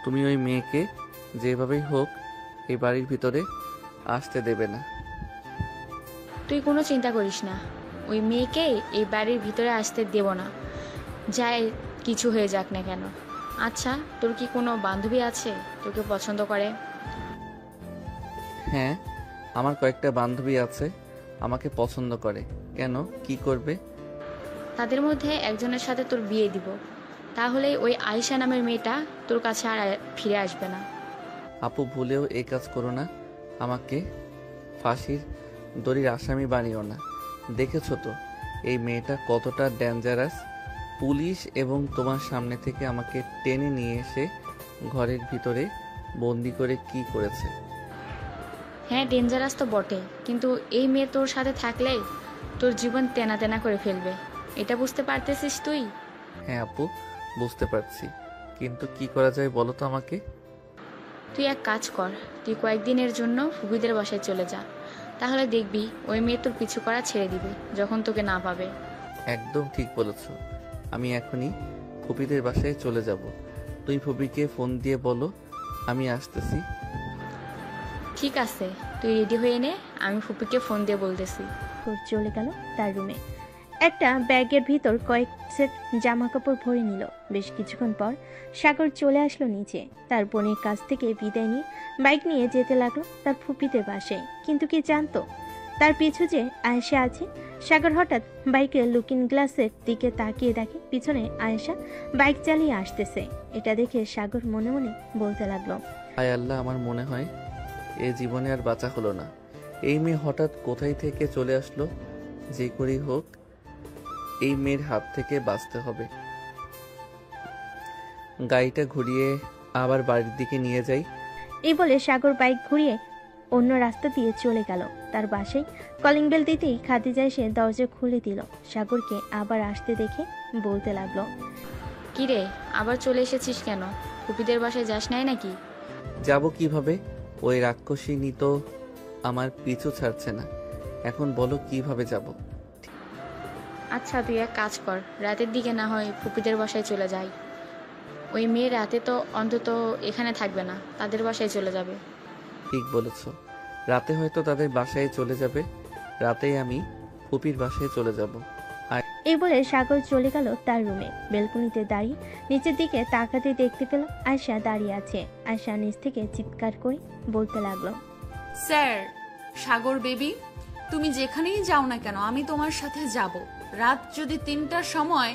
তুমি ওই মেয়েকে যেভাবেই হোক এই বাড়ির ভিতরে আসতে দেবে না। তুই কোনো চিন্তা করিস না, ওই মেয়েকে এই বাড়ির ভিতরে আসতে দেব না, যাই কিছু হয়ে যাক না কেন। আচ্ছা, তোর কি কোনো বান্ধবী আছে তোকে পছন্দ করে? হ্যাঁ, আমার কয়েকটা বান্ধবী আছে, আমাকে পছন্দ করে। কেন, কি করবে? তাদের মধ্যে একজনের সাথে তোর বিয়ে দিব, তাহলে ওই আয়েশা নামের মেয়েটা তোর কাছে আর ফিরে আসবে না। আপু, ভুলেও এই কাজ করো না। আমাকে ফাঁসির দড়ির আসামি বানিও না। দেখেছো তো এই মেয়েটা কতটা ডেঞ্জারাস। পুলিশ এবং তোমার সামনে থেকে আমাকে টেনে নিয়ে এসে ঘরের ভিতরে বন্দি করে কি করেছে। হ্যাঁ, ডেঞ্জারাস তো বটে, কিন্তু এই মেয়ে তোর সাথে থাকলে তোর জীবন তেনা তেনা করে ফেলবে। এটা বুঝতে পারতেছিস তুই? হ্যাঁ আপু, বুঝতে পারছি, কিন্তু কি করা যায় বলো তো আমাকে। তুই এক কাজ কর, তুই কয়েকদিনের জন্য ফুপিদের বাসায় চলে যা, তাহলে দেখবি ওই মেয়ে তোর পিছু করা ছেড়ে দিবে যখন তোকে না পাবে। একদম ঠিক বলেছ। আমি এখনই ফুপিদের বাসায় চলে যাব। তুই ফুপিকে ফোন দিয়ে বলো আমি আসতেছি। ঠিক আছে, তুই রেডি হয়ে নে, আমি ফুপিকে ফোন দিয়ে বলতেছি। চলে গেল তার রুমে। একটা ব্যাগের ভিতর কয়েক সেট জামা কাপড় ভরে নিল। বেশ কিছুক্ষণ পর সাগর চলে আসলো নিচে। তার বোনের কাছ থেকে বিদায় নিয়ে বাইক নিয়ে যেতে লাগলো তার ফুপিতে বাসায়। কিন্তু কি জানতো তার পিছু যে আয়েশা আছে। সাগর হঠাৎ বাইকের লুকিং গ্লাসের দিকে তাকিয়ে দেখে পিছনে আয়েশা বাইক চালিয়ে আসতেছে। এটা দেখে সাগর মনে মনে বলতে লাগলো, হায় আল্লাহ, আমার মনে হয় এ জীবনে আর বাঁচা হলো না। এই মেয়ে হঠাৎ কোথায় থেকে চলে আসলো। যে করেই হোক এই মেয়ের হাত থেকে বাঁচতে হবে। গাড়িটা ঘুরিয়ে আবার বাড়ির দিকে নিয়ে যাই। এই বলে সাগর বাইক ঘুরিয়ে অন্য রাস্তা দিয়ে চলে গেল। তার বাসায় কলিং বেল দিতেই খাদিজা এসে দরজা খুলে দিল। সাগরকে আবার আসতে দেখে বলতে লাগলো, কিরে, আবার চলে এসেছিস কেন? ফুপিদের বাসায় যাস নাই নাকি? যাব কিভাবে? ওই রাক্ষসিনী তো আমার পিছু ছাড়ছে না। এখন বলো কিভাবে যাব। আচ্ছা, তুই এক কাজ কর, রাতের দিকে না হয় ফুপিদের বাসায় চলে যাই। ওই মেয়ে রাতে তো অন্তত এখানে থাকবে না, তাদের বাসায় চলে যাবে। ঠিক বলেছ, রাতে হয়তো তাদের বাসায় চলে যাবে। রাতেই আমি ফুপির বাসায় চলে যাব। এই বলে সাগর চলে গেল তার রুমে। বেলকনিতে দাঁড়িয়ে নিচের দিকে তাকাতে দেখতে পেল আয়শা দাঁড়িয়ে আছে। আয়শা নিচ থেকে চিৎকার করে বলতে লাগলো, স্যার, সাগর বেবি, তুমি যেখানেই যাও না কেন আমি তোমার সাথে যাব। রাত যদি 3টার সময়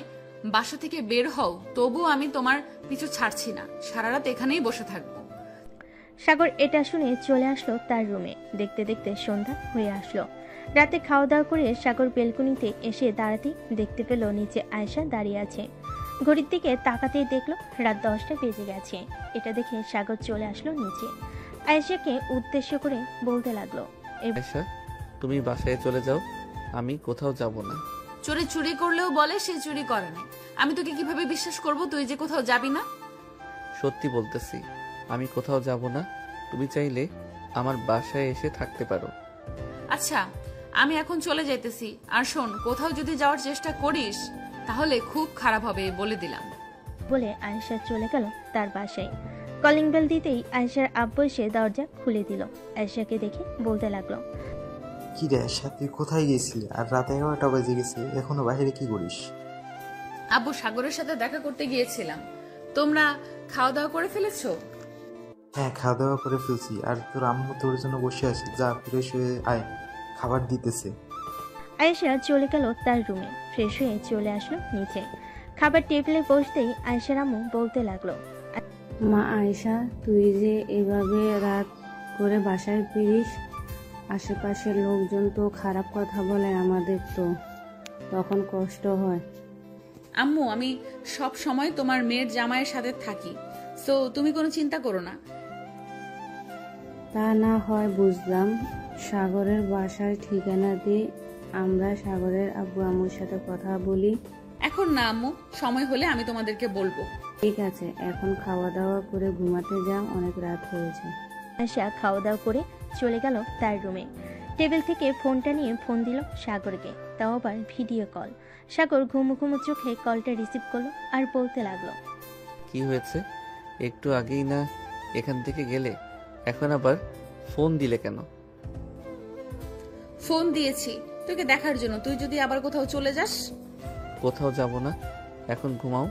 বাসা থেকে বের হও তবু আমি তোমার পিছু ছাড়ছি না। সারা রাত এখানেই বসে থাকবো। সাগর এটা শুনে চলে আসলো তার রুমে। দেখতে দেখতে সন্ধ্যা হয়ে আসলো। রাতে খাওয়া দাওয়া করে সাগর বেলকনিতে এসে দাঁড়াতেই দেখতে পেল নিচে আয়শা দাঁড়িয়ে আছে। ঘড়ির দিকে তাকাতেই দেখলো রাত 10টা বেজে গেছে। এটা দেখে সাগর চলে আসলো নিচে। আয়েশাকে উদ্দেশ্য করে বলতে লাগলো, আয়েশা, তুমি বাসায় চলে যাও, আমি কোথাও যাব না। চোরে চুরি করলেও বলে সে চুরি করে নাই। আমি তোকে কিভাবে বিশ্বাস করব তুই যে কোথাও যাবি না? সত্যি বলতেছি, আমি কোথাও যাব না। তুমি চাইলে আমার বাসায় এসে থাকতে পারো। আচ্ছা, আমি এখন চলে যাইতেছি। আর শোন, কোথাও যদি যাওয়ার চেষ্টা করিস তাহলে খুব খারাপ হবে, বলে দিলাম। বলে আয়েশা চলে গেল তার বাসায়। কলিং বেল দিতেই আয়েশার আব্বু এসে দরজা খুলে দিল। আয়েশাকে দেখে বলতে লাগলো, কি রে আয়শা, তুই কোথায় গেছিলি? আর রাত 11টা বেজে গেছে, এখনো বাইরে কি করিস? আব্বু, সাগরের সাথে দেখা করতে গিয়েছিলাম। তোমরা খাওয়া দাওয়া করে ফেলেছো? হ্যাঁ, খাওয়া দাওয়া করে ফেলছি। আর তোর আম্মু তোর জন্য বসে আছে, যা ফ্রেশ হয়ে আয়, খাবার দিতেছে। আয়েশা চলে গেল তার রুমে। ফ্রেশ হয়ে চলে আসলো নিচে। খাবার টেবিলে বসতেই আয়েশার আম্মু বলতে লাগলো, মা আয়েশা, তুই যে এভাবে রাত করে বাসায় ফিরিস, আশেপাশের লোকজন তো খারাপ কথা বলে, আমাদের তো তখন কষ্ট হয়। আম্মু, আমি সব সময় তোমার মেয়ের জামাইয়ের সাথে থাকি, সো তুমি কোনো চিন্তা করো না। তা না হয় বুঝলাম, সাগরের বাসার ঠিকানা দিয়ে আমরা সাগরের আব্বু আম্মুর সাথে কথা বলি। এখন না আম্মু, সময় হলে আমি তোমাদেরকে বলবো। ঠিক আছে, এখন খাওয়া দাওয়া করে ঘুমাতে যা, অনেক রাত হয়েছে। আয়েশা খাওয়া দাওয়া করে চলে গেল তার রুমে। টেবিল থেকে ফোনটা নিয়ে ফোন দিল সাগরকে, তাও আবার ভিডিও কল। সাগর ঘুমু ঘুমু চোখে কলটা রিসিভ করলো আর বলতে লাগলো, কি হয়েছে? একটু আগেই না এখান থেকে গেলে, এখন আবার ফোন দিলে কেন? ফোন দিয়েছি তোকে দেখার জন্য, তুই যদি আবার কোথাও চলে যাস। কোথাও যাব না, এখন ঘুমাও,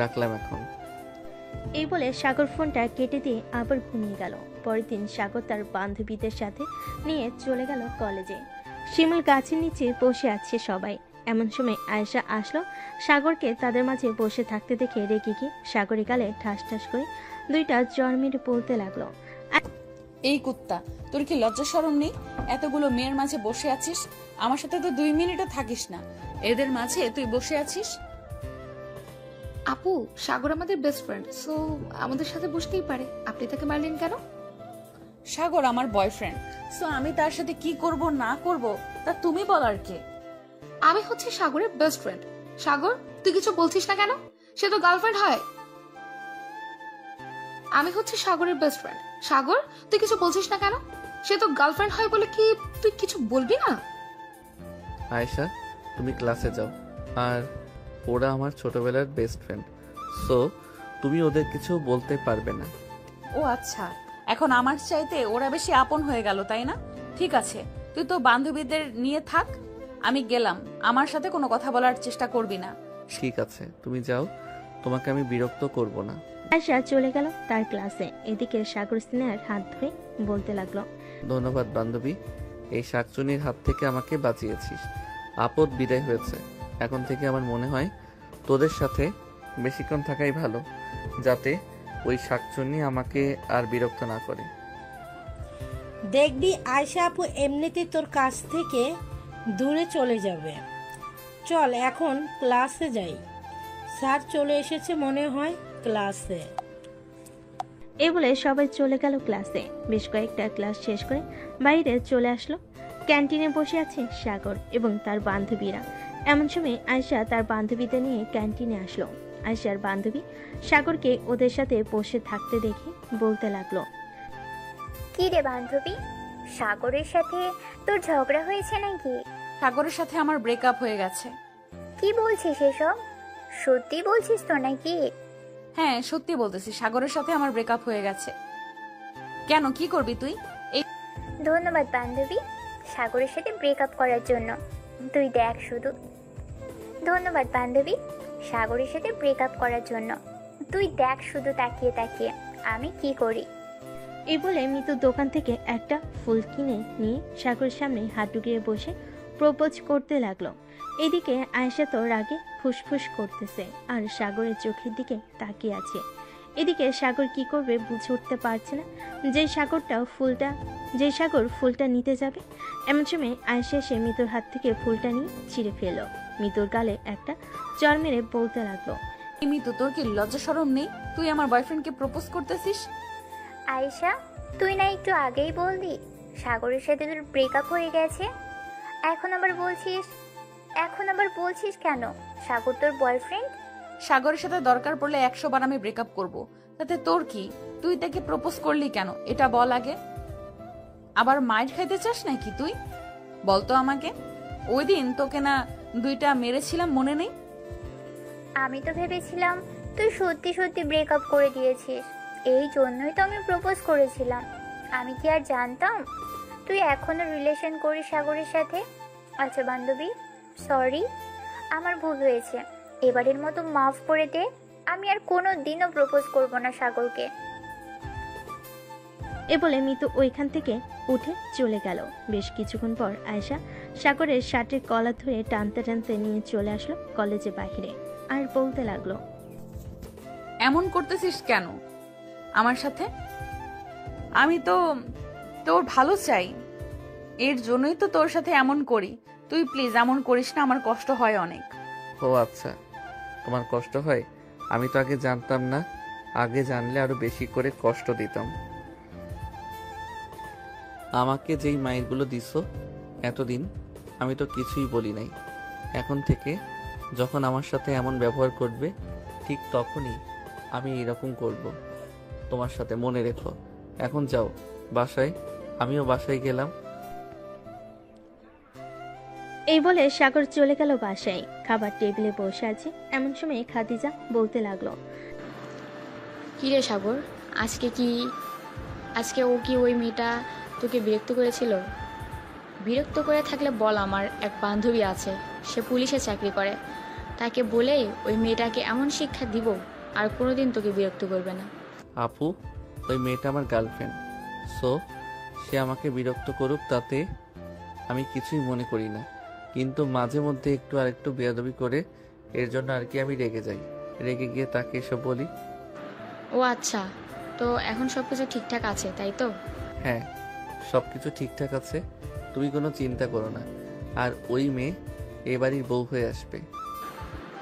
রাখলাম এখন। এই বলে সাগর ফোনটা কেটে দিয়ে আবার ঘুমিয়ে গেল। পরের দিন সাগর তার বান্ধবীদের সাথে নিয়ে চলে গেল কলেজে। শিমুল গাছের নিচে বসে আছে সবাই। এমন সময় আয়েশা আসলো। সাগরকে তাদের মাঝে বসে থাকতে দেখে রেগে গিয়ে সাগরের গালে ঠাস ঠাস করে দুইটা জ্বর মেরে বলতে লাগলো, এই কুত্তা, তোর কি লজ্জা শরম নেই? এতগুলো মেয়ের মাঝে বসে আছিস, আমার সাথে তো 2 মিনিটও থাকিস না, এদের মাঝে তুই বসে আছিস। আপু, সাগর আমাদের বেস্ট ফ্রেন্ড, সো আমাদের সাথে বসতেই পারে। আপনি তাকে মারলেন কেন? সাগর আমার বয়ফ্রেন্ড, সো আমি তার সাথে কি করব না করব তা তুমি বলার কে? আমি হচ্ছে সাগরের বেস্ট ফ্রেন্ড। সাগর, তুই কিছু বলছিস না কেন? সে তো গার্লফ্রেন্ড হয়। আমি হচ্ছে সাগরের বেস্ট ফ্রেন্ড। সাগর, তুই কিছু বলছিস না কেন? সে তো গার্লফ্রেন্ড হয় বলে কি তুই কিছু বলবি না? আয়েশা, তুমি ক্লাসে যাও। আর ওরা আমার ছোটবেলার বেস্ট ফ্রেন্ড, সো তুমি ওদের কিছু বলতে পারবে না। ও আচ্ছা, এখন আমার চাইতে ওরা বেশি আপন হয়ে গেল, তাই না? ঠিক আছে, তুই তো বান্ধবীদের নিয়ে থাক, আমি গেলাম। আমার সাথে কোনো কথা বলার চেষ্টা করবি না। ঠিক আছে, তুমি যাও, তোমাকে আমি বিরক্ত করব না। আয়েশা চলে গেল তার ক্লাসে। এদিকে সাগর স্নেহার হাত ধরে বলতে লাগলো, ধন্যবাদ বান্ধবী, এই শাকচুনির হাত থেকে আমাকে বাঁচিয়েছিস। আপদ বিদায় হয়েছে। এখন থেকে আমার মনে হয় তোদের সাথে বেশিক্ষণ থাকাই ভালো, যাতে ওই শাকচুনি আমাকে আর বিরক্ত না করে। দেখবি আয়শা আপু এমনিতে তোর কাছ থেকে দূরে চলে যাবে। চল এখন ক্লাসে যাই, স্যার চলে এসেছে মনে হয় ক্লাসে। এই বলে সবাই চলে গেল ক্লাসে। বেশ কয়েকটা ক্লাস শেষ করে বাইরে চলে আসলো। ক্যান্টিনে বসে আছে সাগর এবং তার বান্ধবীরা। এমন সময় আয়েশা তার বান্ধবীদের নিয়ে ক্যান্টিনে আসলো। আয়েশার বান্ধবী সাগরকে ওদের সাথে বসে থাকতে দেখে বলতে লাগলো, কি রে বান্ধবী, সাগরের সাথে তোর ঝগড়া হয়েছে নাকি? সাগরের সাথে আমার ব্রেকআপ হয়ে গেছে। কি বলছিস এসব? সত্যি বলছিস তো নাকি? হ্যাঁ, সত্যি বলতেছি, সাগরের সাথে আমার ব্রেকআপ হয়ে গেছে। কেন, কি করবি তুই? এই ধন্যবাদ বান্ধবী, সাগরের সাথে ব্রেকআপ করার জন্য। তুই দেখ শুধু। ধন্যবাদ বান্ধবী, সাগরের সাথে ব্রেকআপ করার জন্য। তুই দেখ শুধু তাকিয়ে তাকিয়ে আমি কি করি। এই বলে মিতু দোকান থেকে একটা ফুল কিনে নিয়ে সাগরের সামনে হাত ঢুকিয়ে বসে প্রপোজ করতে লাগলো। এদিকে আয়েশা তো রাগে ফুসফুস করতেছে আর সাগরের চোখের দিকে তাকিয়ে আছে। এদিকে সাগর কি করবে বুঝে উঠতে পারছে না। যে সাগর ফুলটা নিতে যাবে, এমন সময় আয়েশা এসে মিতুর হাত থেকে ফুলটা নিয়ে ছিঁড়ে ফেললো। মিতুর গালে একটা চড় মেরে বলতে লাগলো, মিতু, তোর কি লজ্জা শরম নেই? তুই আমার বয়ফ্রেন্ডকে প্রপোজ করতেছিস? আয়েশা, তুই না একটু আগেই বললি সাগরের সাথে তোর ব্রেকআপ হয়ে গেছে? এখন আবার বলছিস কেন সাগর তোর বয়ফ্রেন্ড? সাগরের সাথে দরকার পড়লে 100 বার আমি ব্রেকআপ করব, তাতে তোর কি? তুই তাকে প্রপোজ করলি কেন এটা বল আগে। আবার মাইর খাইতে চাস নাকি তুই? বলতো আমাকে। ওই দিন তোকে না 2টা মেরেছিলাম, মনে নেই? আমি তো ভেবেছিলাম তুই সত্যি সত্যি ব্রেকআপ করে দিয়েছিস, এই জন্যই তো আমি প্রপোজ করেছিলাম। আমি কি আর জানতাম তুই এখনো রিলেশন করিস সাগরের সাথে? আচ্ছা বান্ধবী, সরি, আমার ভুল হয়েছে, এবারের মতো মাফ করে দে। আমি আর কোনো দিনও প্রপোজ করব না সাগরকে। এ বলে মিতু ওইখান থেকে উঠে চলে গেল। বেশ কিছুক্ষণ পর আয়েশা সাগরের শার্টের কলার ধরে টানতে টানতে নিয়ে চলে আসলো কলেজের বাইরে আর বলতে লাগলো, এমন করতেছিস কেন আমার সাথে? আমি তো তোর ভালো চাই, এর জন্যই তো তোর সাথে এমন করি। তুই প্লিজ এমন করিস না, আমার কষ্ট হয় অনেক। ও আচ্ছা, তোমার কষ্ট হয়? আমি তো আগে জানতাম না, আগে জানলে আরো বেশি করে কষ্ট দিতাম। আমাকে যেই মাইরগুলো দিছো এতদিন, আমি তো কিছুই বলি নাই। এখন থেকে যখন আমার সাথে এমন ব্যবহার করবে, ঠিক তখনই আমি এরকম করব তোমার সাথে, মনে রেখো। এখন যাও বাসায়। আমিও বাসায় গেলাম। এই বলে সাগর চলে গেল বাসায়। খাবার টেবিলে বসে আছে এমন সময় খাদিজা বলতে লাগলো, কি রে সাগর, আজকে ও কি ওই মেয়েটা তোকে বিরক্ত করেছিল? বিরক্ত করে থাকলে বল, আমার এক বান্ধবী আছে, সে পুলিশে চাকরি করে, তাকে বলেই ওই মেয়েটাকে এমন শিক্ষা দিব আর কোনোদিন তোকে বিরক্ত করবে না। আপু, ওই মেয়েটা আমার গার্লফ্রেন্ড, সো সে আমাকে বিরক্ত করুক তাতে আমি কিছুই মনে করি না, কিন্তু মাঝে মধ্যে একটু আরেকটু বেয়াদবি করে, এর জন্য আর কি আমি রেগে যাই। রেগে গিয়ে তাকে এসব বলি। ও আচ্ছা, তো এখন সব কিছু ঠিকঠাক আছে তাই তো? হ্যাঁ, সব কিছু ঠিকঠাক আছে, তুমি কোনো চিন্তা করো না। আর ওই মেয়ে এ বাড়ির বউ হয়ে আসবে।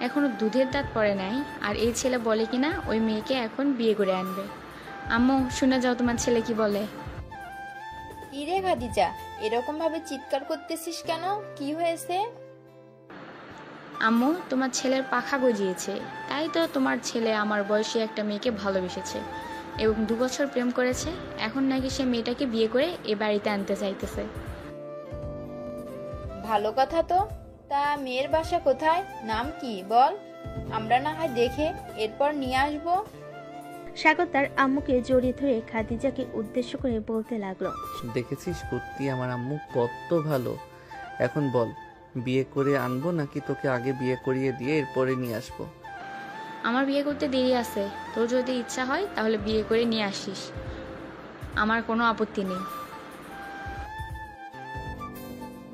এখনো দুধের দাঁত পড়ে নাই, আর এই ছেলে বলে কিনা ওই মেয়েকে এখন বিয়ে করে আনবে। আম্মু, শুনে যাও তোমার ছেলে কি বলে। কি রে খাদিজা, এরকম ভাবে চিৎকার করতেছিস কেন? কি হয়েছে? আম্মু, তোমার ছেলের পাখা গজিয়েছে, তাই তো তোমার ছেলে আমার বয়সী একটা মেয়েকে ভালোবেসেছে এবং 2 বছর প্রেম করেছে। এখন নাকি সে মেয়েটাকে বিয়ে করে এ বাড়িতে আনতে চাইতেছে। ভালো কথা তো। তা মেয়ের বাসা কোথায়, নাম কি বল, আমরা না হয় দেখে এরপর নিয়ে আসবো। সাগর তার আম্মুকে জড়িয়ে ধরে খাদিজাকে উদ্দেশ্য করে বলতে লাগলো, দেখেছিস কুর্তি, আমার আম্মু কত ভালো। এখন বল, বিয়ে করে আনবো নাকি তোকে আগে বিয়ে করিয়ে দিয়ে এরপরে নিয়ে আসবো? আমার বিয়ে করতে দেরি আছে, তোর যদি ইচ্ছা হয় তাহলে বিয়ে করে নিয়ে আসিস, আমার কোনো আপত্তি নেই।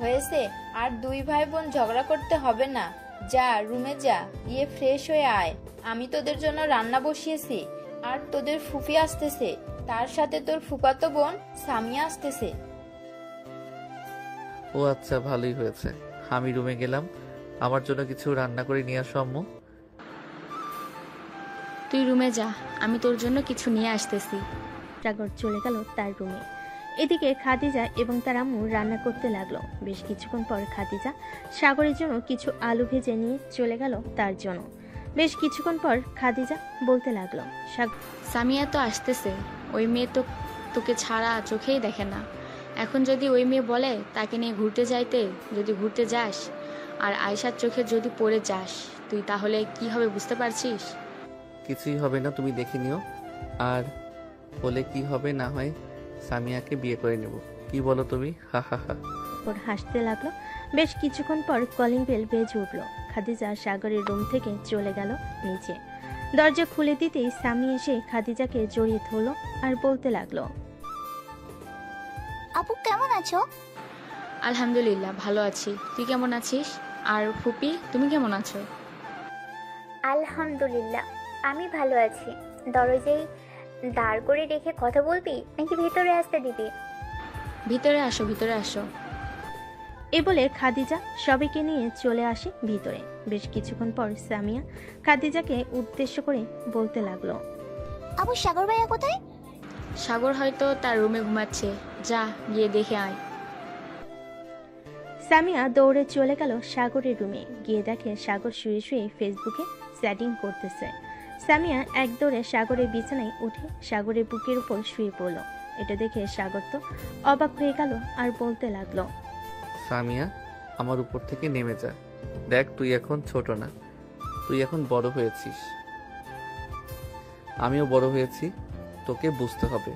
হয়েছে, আর 2 ভাই বোন ঝগড়া করতে হবে না। যা রুমে যা, গিয়ে ফ্রেশ হয়ে আয়। আমি তোদের জন্য রান্না বসিয়েছি, আর তোদের ফুফি আসতেছে, তার সাথে তোর ফুফাতো বোন সামিয়া আসতেছে। ও আচ্ছা, ভালোই হয়েছে। আমি রুমে গেলাম, আমার জন্য কিছু রান্না করে নিয়ে আসো আম্মু। তুই রুমে যা, আমি তোর জন্য কিছু নিয়ে আসতেছি। সাগর চলে গেল তার রুমে। এদিকে খাদিজা এবং তার আম্মু রান্না করতে লাগলো। বেশ কিছুক্ষণ পর খাদিজা সাগরের জন্য কিছু আলু ভেজে নিয়ে চলে গেল তার জন্য। বেশ কিছুক্ষণ পর খাদিজা বলতে লাগলো, সামিয়া তো আসতেছে, ওই মেয়ে তো তোকে ছাড়া চোখেই দেখে না। এখন যদি ওই মেয়ে বলে তাকে নিয়ে ঘুরতে যাইতে, যদি ঘুরতে যাস আর আয়শার চোখে যদি পড়ে যাস, তুই তাহলে কি হবে বুঝতে পারছিস? কিছুই হবে না, তুমি দেখে নিও। আর বলে কি হবে না হয় সামিয়াকে বিয়ে করে নেব, কি বলো তুমি? হা হা হা। ওর হাসতে লাগলো। বেশ কিছুক্ষণ পর কলিং বেল বেজে উঠলো। খাদিজা সাগরের রুম থেকে চলে গেল নিচে। দরজা খুলে দিতেই সামি এসে খাদিজাকে জড়িয়ে ধরলো আর বলতে লাগলো, আপু কেমন আছো? আলহামদুলিল্লাহ, ভালো আছি। তুই কেমন আছিস? আর ফুপি, তুমি কেমন আছো? আলহামদুলিল্লাহ, আমি ভালো আছি। দরজায় দাঁড় করে রেখে কথা বলবি নাকি ভেতরে আসতে দিবি? ভিতরে আসো, ভিতরে আসো। এ বলে খাদিজা সবাইকে নিয়ে চলে আসে ভিতরে। বেশ কিছুক্ষণ পর সামিয়া খাদিজাকে উদ্দেশ্য করে বলতে লাগলো, আপু সাগর ভাইয়া কোথায়? সাগর হয়তো তার রুমে ঘুমাচ্ছে, যা গিয়ে দেখে আয়। সামিয়া দৌড়ে চলে গেল সাগরের রুমে। গিয়ে দেখে সাগর শুয়ে শুয়ে ফেসবুকে চ্যাটিং করতেছে। সামিয়া এক দৌড়ে সাগরের বিছানায় উঠে সাগরের বুকের উপর শুয়ে পড়ল। এটা দেখে সাগর তো অবাক হয়ে গেল আর বলতে লাগলো, সামিয়া, আমার উপর থেকে নেমে যা। দেখ, তুই এখন ছোট না, তুই এখন বড় হয়েছিস, আমিও বড় হয়েছি, তোকে বুঝতে হবে।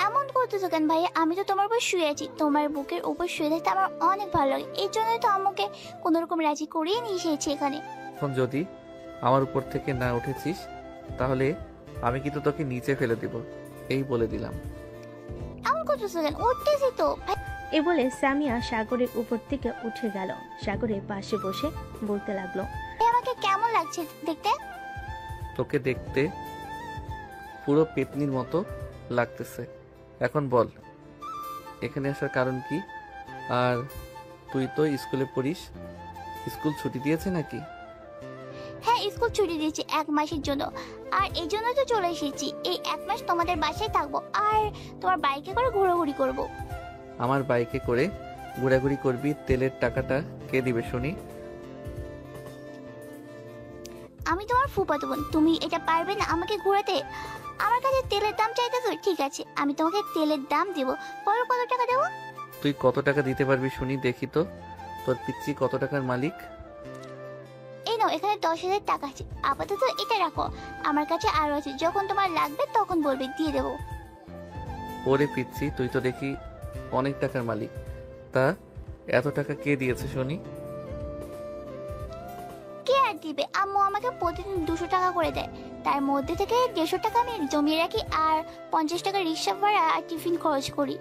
এমন করতেছো কেন ভাইয়া? আমি তো তোমার উপর শুয়ে আছি, তোমার বুকের উপর শুয়ে থাকতে আমার অনেক ভালো লাগে। এই জন্যই তো আমাকে কোন রকম রাজি করিয়ে নিয়ে এসেছি এখানে। এখন যদি আমার উপর থেকে না উঠেছিস তাহলে আমি কিন্তু তোকে নিচে ফেলে দিব, এই বলে দিলাম। এমন করতেছো কেন? উঠতেছি তো। এ বলে সামিয়া সাগরের উপর থেকে উঠে গেল। সাগরের পাশে বসে বলতে লাগলো, আমাকে কেমন লাগছে দেখতে? তোকে দেখতে পুরো পেতনির মতো লাগতেছে। এখন বল, এখানে আসার কারণ কি? আর তুই তো স্কুলে পড়িস, স্কুল ছুটি দিয়েছে নাকি? হ্যাঁ, স্কুল ছুটি দিয়েছে 1 মাসের জন্য, আর এই জন্য তো চলে এসেছি। এই 1 মাস তোমাদের বাসায় থাকবো আর তোমার বাইকে করে ঘোরাঘুরি করব। আমার বাইকে করে ঘোরাঘুরি করবি? তেলের টাকাটা কে দিবে শুনি? আমি তোমার ফুফাতো বোন, তুমি এটা পারবে না আমাকে ঘোরাতে? আমার কাছে তেলের দাম চাইতেছো, ঠিক আছে আমি তোমাকে তেলের দাম দেব। বলো কত টাকা দেবো? তুই কত টাকা দিতে পারবি শুনি, দেখি তো তোর পিচ্ছি কত টাকার মালিক। এই নাও, এখানে 10,000 টাকা আছে, আপাতত এটা রাখো। আমার কাছে আরো আছে, যখন তোমার লাগবে তখন বলবে, দিয়ে দেবো। ওরে পিচ্ছি, তুই তো দেখি অনেক টাকার মালিক। তা এত টাকা কে দিয়েছে শুনি? কে আর দিবে? আম্মু আমাকে আমাকে প্রতিদিন 200 টাকা করে দেয়। তার মধ্যে থেকে 150 টাকা আমি জমিয়ে রাখি আর 50 টাকা রিক্সা ভাড়া আর টিফিন খরচ করি।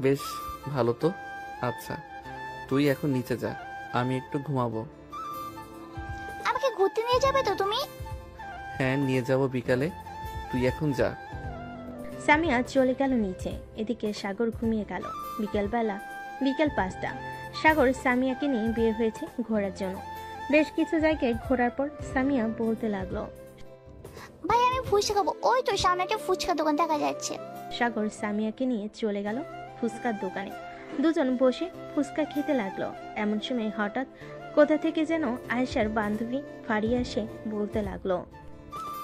বেশ ভালো তো। আচ্ছা তুই এখন নিচে যা, আমি একটু ঘুমাবো। আমাকে ঘুরতে নিয়ে যাবে তো তুমি? হ্যাঁ নিয়ে যাব বিকালে, তুই এখন যা। সামিয়া চলে গেল নিচে। এদিকে সাগর ঘুমিয়ে গেল। বিকেল 5টা। সাগর সামিয়াকে নিয়ে বের হয়েছে ঘোরার জন্য। বেশ কিছু জায়গায় ঘোরার পর সামিয়া বলতে লাগলো, ভাই আমি ফুচকা খাবো, ওই তো সামনে একটা ফুচকা দোকান দেখা যাচ্ছে। সাগর সামিয়াকে নিয়ে চলে গেল ফুচকার দোকানে। দুজন বসে ফুচকা খেতে লাগলো। এমন সময় হঠাৎ কোথা থেকে যেন আয়েশার বান্ধবী ফারিয়া এসে বলতে লাগলো,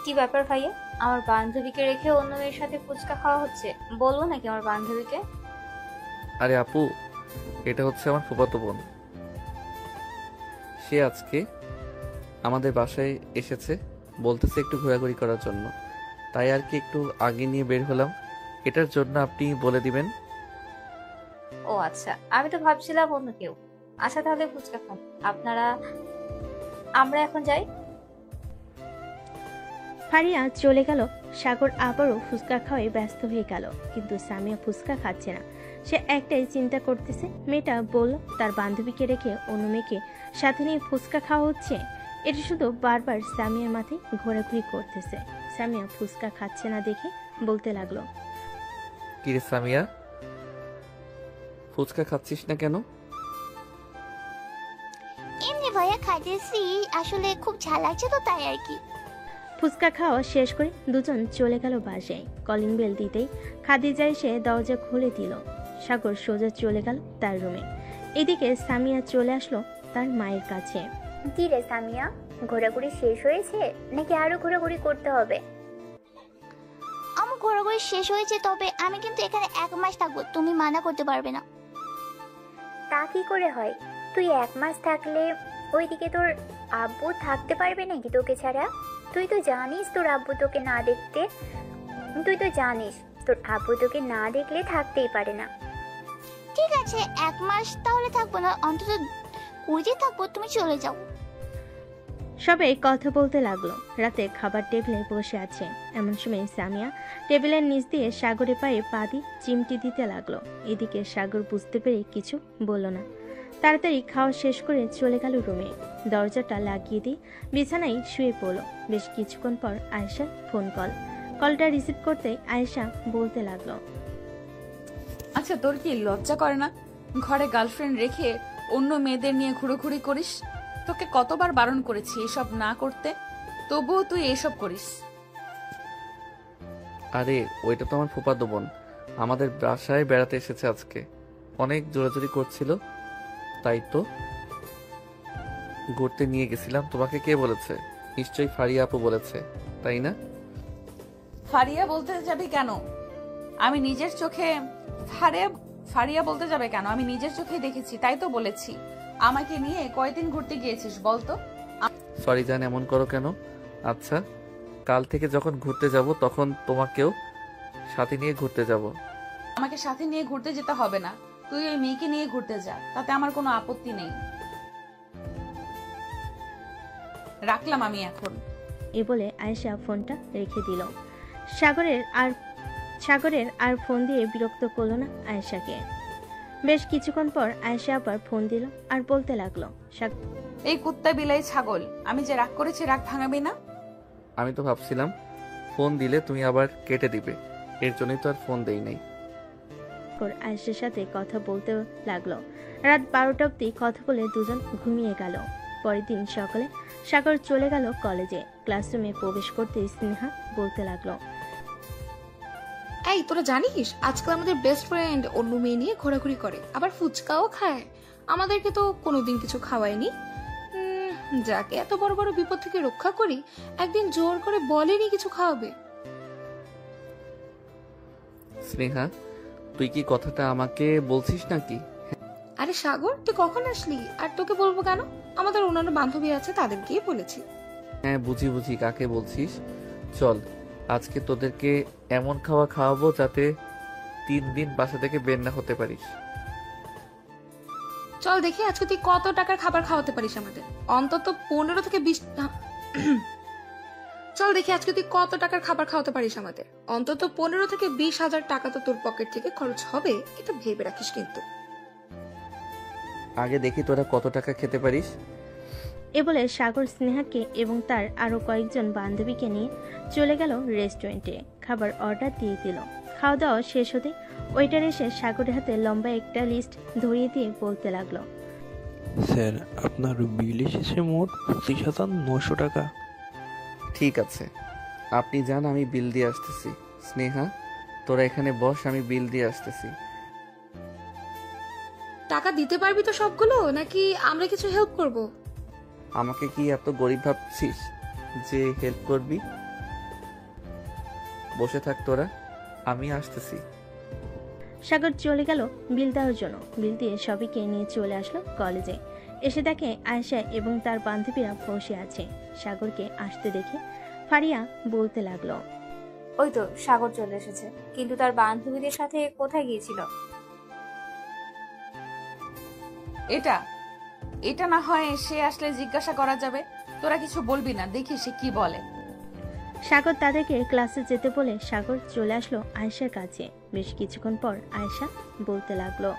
কি ব্যাপার ভাইয়া, আমার বান্ধবীকে রেখে অন্য মেয়ের সাথে ফুচকা খাওয়া হচ্ছে? বলবো নাকি আমার বান্ধবীকে? আরে আপু, এটা হচ্ছে আমার ফুফাতো বোন। সে আজকে আমাদের বাসায় এসেছে, বলতেছে একটু ঘোরাঘুরি করার জন্য, তাই আর কি একটু আগে নিয়ে বের হলাম। এটার জন্য আপনি বলে দিবেন। ও আচ্ছা, আমি তো ভাবছিলাম অন্য কেউ। আচ্ছা তাহলে ফুচকা খান আমরা এখন যাই। ফারিয়া চলে গেল। সাগর আবারও ফুচকা খাওয়ায় ব্যস্ত হয়ে গেল, কিন্তু সামিয়া ফুচকা খাচ্ছে না। সে একটাই চিন্তা করতেছে, মেয়েটা বলল তার বান্ধবীকে রেখে অন্য মেয়েকে সাথে নিয়ে ফুচকা খাওয়া হচ্ছে। এটা শুধু বারবার সামিয়ার মাথায় ঘোরাঘুরি করতেছে। সামিয়া ফুচকা খাচ্ছে না দেখে বলতে লাগলো, কিরে সামিয়া, ফুচকা খাচ্ছিস না কেন? এমনি ভাইয়া খাইতেছি, আসলে খুব ঝাল লাগছে তো তাই আর কি। ফুচকা খাওয়া শেষ করে দুজন চলে গেল বাসায়। কলিং বেল দিতেই খাদিজা এসে দরজা খুলে দিল। সাগর সোজা চলে গেল তার রুমে। এদিকে সামিয়া চলে আসলো তার মায়ের কাছে। কি রে সামিয়া, ঘোরাঘুরি শেষ হয়েছে নাকি আরো ঘোরাঘুরি করতে হবে? আমার ঘোরাঘুরি শেষ হয়েছে, তবে আমি কিন্তু এখানে 1 মাস থাকবো, তুমি মানা করতে পারবে না। তা কি করে হয়? তুই 1 মাস থাকলে ওইদিকে তোর আব্বু থাকতে পারবে নাকি তোকে ছাড়া? তুই তো জানিস তোর আব্বু তোকে না দেখলে থাকতেই পারে না। ঠিক আছে 1 মাস তাহলে থাকবো না, অন্তত 20 দিন থাকবো, তুমি চলে যাও। সবাই কথা বলতে লাগলো। রাতে খাবার টেবিলে বসে আছে। এমন সময় সামিয়া টেবিলের নিচ দিয়ে সাগরের পায়ে পা দিয়ে চিমটি দিতে লাগলো। এদিকে সাগর বুঝতে পেরে কিছু বলল না। তাড়াতাড়ি খাওয়া শেষ করে চলে গেল রুমে। দরজাটা লাগিয়ে দিয়ে বিছানায় শুয়ে পড়ল। বেশ কিছুক্ষণ পর আয়েশার ফোন কলটা রিসিভ করতে আয়েশা বলতে লাগলো, আচ্ছা তোর কি লজ্জা করে না? ঘরে গার্লফ্রেন্ড রেখে অন্য মেয়েদের নিয়ে ঘুরোঘুরি করিস? তোকে কতবার বারণ করেছি এসব না করতে, তবুও তুই এসব করিস। আরে ওইটা তো আমার ফুফাতো বোন, আমাদের বাসায় বেড়াতে এসেছে আজকে। অনেক জোরাজোরি করছিল, তাই তো ঘুরতে নিয়ে গেছিলাম। তোমাকে কে বলেছে? নিশ্চয়ই ফারিয়া আপু বলেছে, তাই না? ফারিয়া বলতে যাবে কেন? আমি নিজের চোখে ফারিয়া বলতে যাবে কেন? আমি নিজের চোখেই দেখেছি, তাই তো বলেছি। আমাকে নিয়ে কয়দিন ঘুরতে গিয়েছিস বলতো? সরি জান, এমন করো কেন? আচ্ছা কাল থেকে যখন ঘুরতে যাব তখন তোমাকেও সাথে নিয়ে ঘুরতে যাব। আমাকে সাথে নিয়ে ঘুরতে যেতে হবে না, তুই ওই মেয়েকে নিয়ে ঘুরতে যা, তাতে আমার কোনো আপত্তি নেই। রাখলাম আমি এখন। এ বলে আয়েশা ফোনটা রেখে দিল। সাগরের আর ফোন দিয়ে বিরক্ত করলো না আয়েশাকে। বেশ কিছুক্ষণ পর আয়েশা আবার ফোন দিল আর বলতে লাগলো, এই কুত্তা বিলাই ছাগল, আমি যে রাগ করেছি রাগ ভাঙাবি না? আমি তো ভাবছিলাম ফোন দিলে তুমি আবার কেটে দিবে, এর জন্যই তো আর ফোন দেই নাই। আয়েশার সাথে কথা বলতে লাগলো। রাত 12টা অব্দি কথা বলে দুজন ঘুমিয়ে গেল। পরের দিন সকালে সাগর চলে গেল কলেজে। ক্লাসরুমে প্রবেশ করতে স্নেহা বলতে লাগলো, এই তোরা জানিস আজকাল আমাদের বেস্ট ফ্রেন্ড অন্য মেয়ে নিয়ে ঘোরাঘুরি করে, আবার ফুচকাও খায়। আমাদেরকে তো কোনোদিন কিছু খাওয়ায়নি। যাকে এত বড় বড় বিপদ থেকে রক্ষা করি, একদিন জোর করে বলেনি কিছু খাওয়াবে। স্নেহা, তুই কি কথাটা আমাকে বলছিস নাকি? আরে সাগর, তুই কখন আসলি? আর তোকে বলবো কেন? আমাদের অন্যান্য বান্ধবী আছে, তাদেরকেই বলেছি। হ্যাঁ বুঝি কাকে বলছিস। চল আজকে তোদেরকে এমন খাওয়া খাওয়াবো যাতে 3 দিন বাসা থেকে বের না হতে পারিস। চল দেখি আজকে তুই কত টাকার খাবার খাওয়াতে পারিস আমাদের। অন্তত 15 থেকে 20 চল দেখি আজকে তুই কত টাকার খাবার খাওয়াতে পারিস আমাদের। অন্তত 15 থেকে 20,000 টাকা তো তোর পকেট থেকে খরচ হবে, এটা ভেবে রাখিস কিন্তু। আগে দেখি তোরা কত টাকা খেতে পারিস। এ বলে সাগর স্নেহাকে এবং তার আরো কয়েকজন বান্ধবীকে নিয়ে চলে গেল রেস্টুরেন্টে। খাবার অর্ডার দিয়ে দিল। খাওয়া দাওয়া শেষ হতে ওয়েটার এসে সাগরের হাতে লম্বা একটা লিস্ট ধরিয়ে দিয়ে বলতে লাগলো, স্যার আপনার বিল এসেছে মোট 25,900 টাকা। ঠিক আছে, আপনি যান, আমি বিল দিয়ে আসতেছি। স্নেহা, তোরা এখানে বস, আমি বিল দিয়ে আসতেছি। টাকা দিতে পারবি তো সবগুলো, নাকি আমরা কিছু হেল্প করব? আমাকে কি এত গরিব ভাবছিস যে হেল্প করবি? বসে থাক তোরা, আমি আসতেছি। সাগর চলে গেল বিল দেওয়ার জন্য। বিল দিয়ে সবাইকে নিয়ে চলে আসলো কলেজে। এসে দেখে আয়েশা এবং তার বান্ধবীরা বসে আছে। সাগরকে আসতে দেখে ফারিয়া বলতে লাগলো, ওই তো সাগর চলে এসেছে, কিন্তু তার বান্ধবীদের সাথে কোথায় গিয়েছিল? এটা এটা না হয় সে আসলে জিজ্ঞাসা করা যাবে। তোরা কিছু বলবি না, দেখি সে কি বলে। সাগর তাদেরকে ক্লাসে যেতে বলে সাগর চলে আসলো আয়েশার কাছে। বেশ কিছুক্ষণ পর আয়েশা বলতে লাগলো,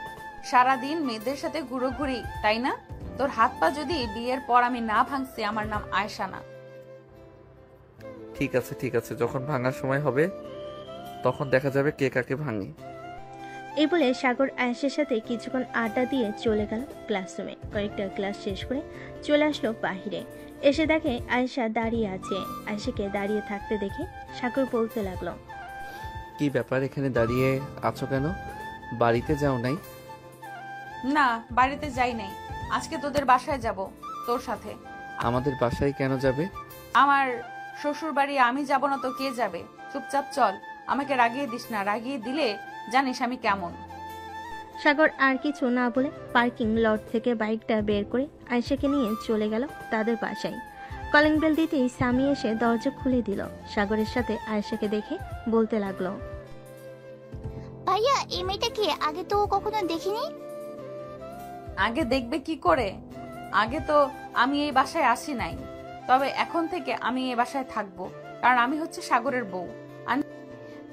সারাদিন মেয়েদের সাথে ঘুরোঘুরি, তাই না? তোর হাত পা যদি বিয়ের পর আমি না ভাঙছি, আমার নাম আয়েশা না। ঠিক আছে ঠিক আছে, যখন ভাঙার সময় হবে তখন দেখা যাবে কে কাকে ভাঙে। এই বলে সাগর আয়েশার সাথে কিছুক্ষণ আড্ডা দিয়ে চলে গেল ক্লাসরুমে। কয়েকটা ক্লাস শেষ করে চলে আসলো বাহিরে। এসে দেখে আয়েশা দাঁড়িয়ে আছে। আয়েশাকে দাঁড়িয়ে থাকতে দেখে সাগর বলতে লাগলো, কি ব্যাপার, এখানে দাঁড়িয়ে আছো কেন? বাড়িতে যাও নাই? না, বাড়িতে যাই নাই, আজকে তোদের বাসায় যাব তোর সাথে। আমাদের বাসায় কেন যাবে? আমার শ্বশুর বাড়ি আমি যাব না তো কে যাবে? চুপচাপ চল, আমাকে রাগিয়ে দিস না, রাগিয়ে দিলে জানিস আমি কেমন। সাগর আর কিছু না বলে পার্কিং লট থেকে বাইকটা বের করে আয়েশাকে নিয়ে চলে গেল তাদের বাসায়। কলিং বেল দিতেই স্বামী এসে দরজা খুলে দিল। সাগরের সাথে আয়েশাকে দেখে বলতে লাগলো, ভাইয়া এই মেয়েটা কি? আগে তো কখনো দেখিনি। আগে দেখবে কি করে? আগে তো আমি এই বাসায় আসি নাই, তবে এখন থেকে আমি এই বাসায় থাকবো, কারণ আমি হচ্ছে সাগরের বউ।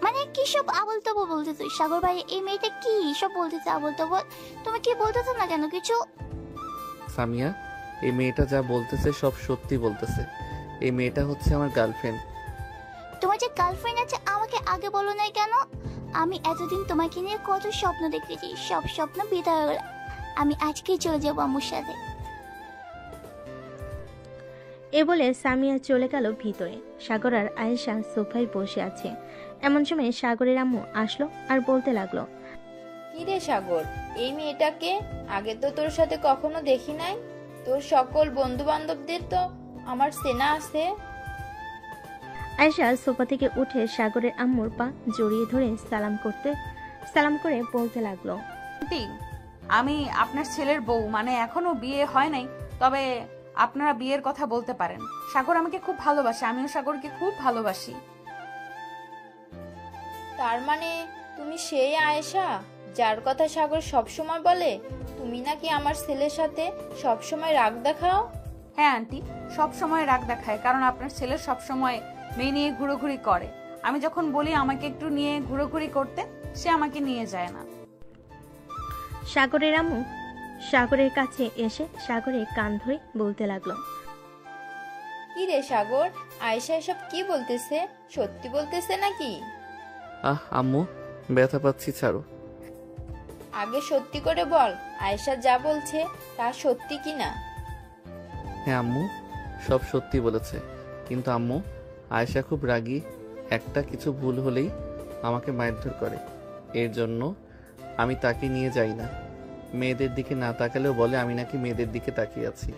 মানে কি সব আবল তাবল বলতেছ সাগর ভাই? এই মেয়েটা কি সব বলতেছে আবল তাবল? তুমি কি বলতেছো না কেন কিছু? সামিয়া, এই মেয়েটা যা বলতেছে সব সত্যি বলতেছে। এই মেয়েটা হচ্ছে আমার গার্লফ্রেন্ড। তোমার যে গার্লফ্রেন্ড আছে আমাকে আগে বলো নাই কেন? আমি এতদিন তোমাকে নিয়ে কত স্বপ্ন দেখেছি, সব স্বপ্ন বিদায় হয়ে গেল। আমি আজকেই চলে যাবো আম্মুর সাথে। এ বলে সামিয়া চলে গেল ভিতরে। সাগর আর আয়েশা সোফায় বসে আছে। এমন সময় সাগরের আম্মু আসলো আর বলতে লাগলো, কি রে সাগর, এই মেয়েটাকে আগে তো তোর সাথে কখনো দেখি নাই। তোর সকল বন্ধু বান্ধবদের তো আমার চেনা আছে। আয়েশা সোফা থেকে উঠে সাগরের আম্মুর পা জড়িয়ে ধরে সালাম করে বলতে লাগলো, আন্টি, আমি আপনার ছেলের বউ, মানে এখনো বিয়ে হয় নাই, তবে আপনারা বিয়ের কথা বলতে পারেন। সাগর আমাকে খুব ভালোবাসে, আমিও সাগরকে খুব ভালোবাসি। তার মানে তুমি সেই আয়েশা যার কথা সাগর সবসময় বলে? তুমি নাকি আমার ছেলের সাথে সবসময় রাগ দেখাও? হ্যাঁ আন্টি, সব সময় রাগ দেখায়, কারণ আপনার ছেলে সব সময় মেয়ে নিয়ে ঘুরোঘুরি করে। আমি যখন বলি আমাকে একটু নিয়ে ঘুরোঘুরি করতে, সে আমাকে নিয়ে যায় না। সাগরের আম্মু সাগরের কাছে এসে সাগরের কান ধরে বলতে লাগলো, কি রে সাগর, আয়েশা এসব কি বলতেছে? সত্যি বলতেছে নাকি? আম্মু, ব্যথা পাচ্ছি, ছাড়ো। আগে সত্যি করে বল, আয়েশা যা বলছে তা সত্যি কিনা? হ্যাঁ আম্মু, সব সত্যি বলেছে। কিন্তু আম্মু, আয়েশা খুব রাগী। একটা কিছু ভুল হলেই আমাকে মারধর করে। এর জন্য আমি তাকে নিয়ে যাই না। মেয়েদের দিকে না তাকালেও বলে আমি নাকি মেয়েদের দিকে তাকিয়ে আছি।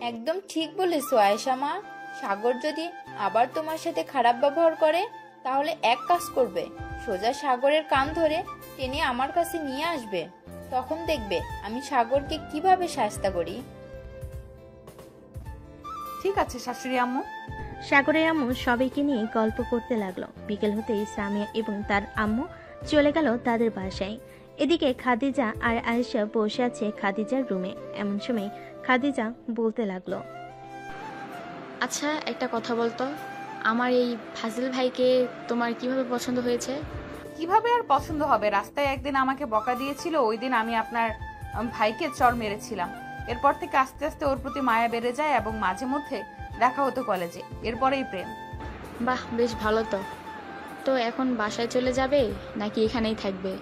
একদম ঠিক বলেছো আয়েশা মা। সাগর যদি আবার তোমার সাথে খারাপ ব্যবহার করে তাহলে এক কাজ করবে, সোজা সাগরের কান ধরে টেনে আমার কাছে নিয়ে আসবে। তখন দেখবে আমি সাগরকে কিভাবে শাস্তি করি। ঠিক আছে শাশুড়ি আম্মু। সাগরের আম্মু সবাইকে নিয়ে গল্প করতে লাগলো। বিকেল হতেই সামিয়া এবং তার আম্মু চলে গেল তাদের বাসায়। এদিকে খাদিজা আর আয়েশা বসে আছে খাদিজার রুমে। এমন সময় খাদিজা বলতে লাগলো, আচ্ছা একটা কথা বলতো, আমার এই ফাজিল ভাইকে তোমার কিভাবে পছন্দ হয়েছে? কিভাবে আর পছন্দ হবে? রাস্তায় একদিন আমাকে বকা দিয়েছিল, ওই দিন আমি আপনার ভাইকে চড় মেরেছিলাম। এরপর থেকে আস্তে আস্তে ওর প্রতি মায়া বেড়ে যায় এবং মাঝে মধ্যে দেখা হতো কলেজে, এরপরেই প্রেম। বাহ, বেশ ভালো তো। তো এখন বাসায় চলে যাবে নাকি এখানেই থাকবে?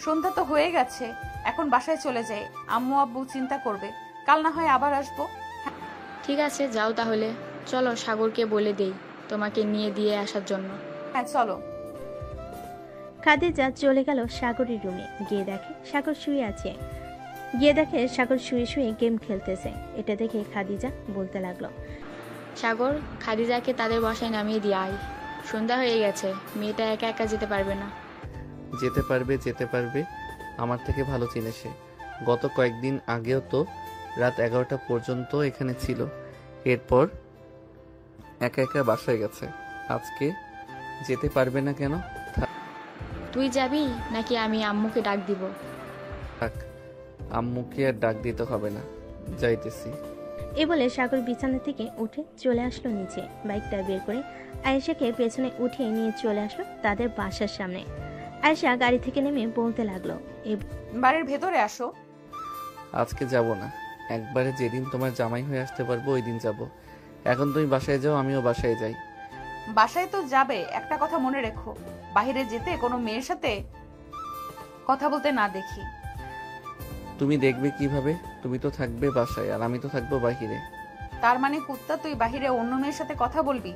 সন্ধ্যা তো হয়ে গেছে, এখন বাসায় চলে যাই। আম্মু আব্বু চিন্তা করবে, কাল না হয় আবার আসবো। ঠিক আছে, যাও তাহলে। চলো সাগরকে বলে দেই তোমাকে নিয়ে দিয়ে আসার জন্য। হ্যাঁ চলো। খাদিজা চলে গেল সাগরের রুমে। গিয়ে দেখে সাগর শুয়ে আছে। সাগর শুয়ে শুয়ে গেম খেলতেছে। এটা দেখে খাদিজা বলতে লাগলো, সাগর, খাদিজাকে তাদের বাসায় নামিয়ে দিয়ে আয়। সন্ধ্যা হয়ে গেছে, মেয়েটা একা একা যেতে পারবে না। যেতে পারবে, আমার থেকে ভালো চিনে সে। গত কয়েকদিন আগেও তো রাত 11টা পর্যন্ত এখানে ছিল, এরপর একা একা বাসায় গেছে। আজকে যেতে পারবে না কেন? তুই যাবি নাকি আমি আম্মুকে ডাক দিব? থাক, আম্মুকে আর ডাক দিতে হবে না, যাইতেছি। এ বলে সাগর বিছানা থেকে উঠে চলে আসলো নিচে। বাইকটা বের করে আয়েশাকে পেছনে উঠিয়ে নিয়ে চলে আসলো তাদের বাসার সামনে। আয়েশা গাড়ি থেকে নেমে বলতে লাগলো, বাড়ির ভেতরে আসো। আজকে যাব না, একবারে যেদিন তোমার জামাই হয়ে আসতে পারবো ওই দিন যাব। এখন তুমি বাসায় যাও, আমিও বাসায় যাই। বাসায় তো যাবে, একটা কথা মনে রেখো, বাইরে যেতে কোনো মেয়ের সাথে কথা বলতে না দেখি। তুমি দেখবে কিভাবে? তুমি তো থাকবে বাসায় আর আমি তো থাকবো বাহিরে। তার মানে কুত্তা, তুই বাহিরে অন্য মেয়ের সাথে কথা বলবি,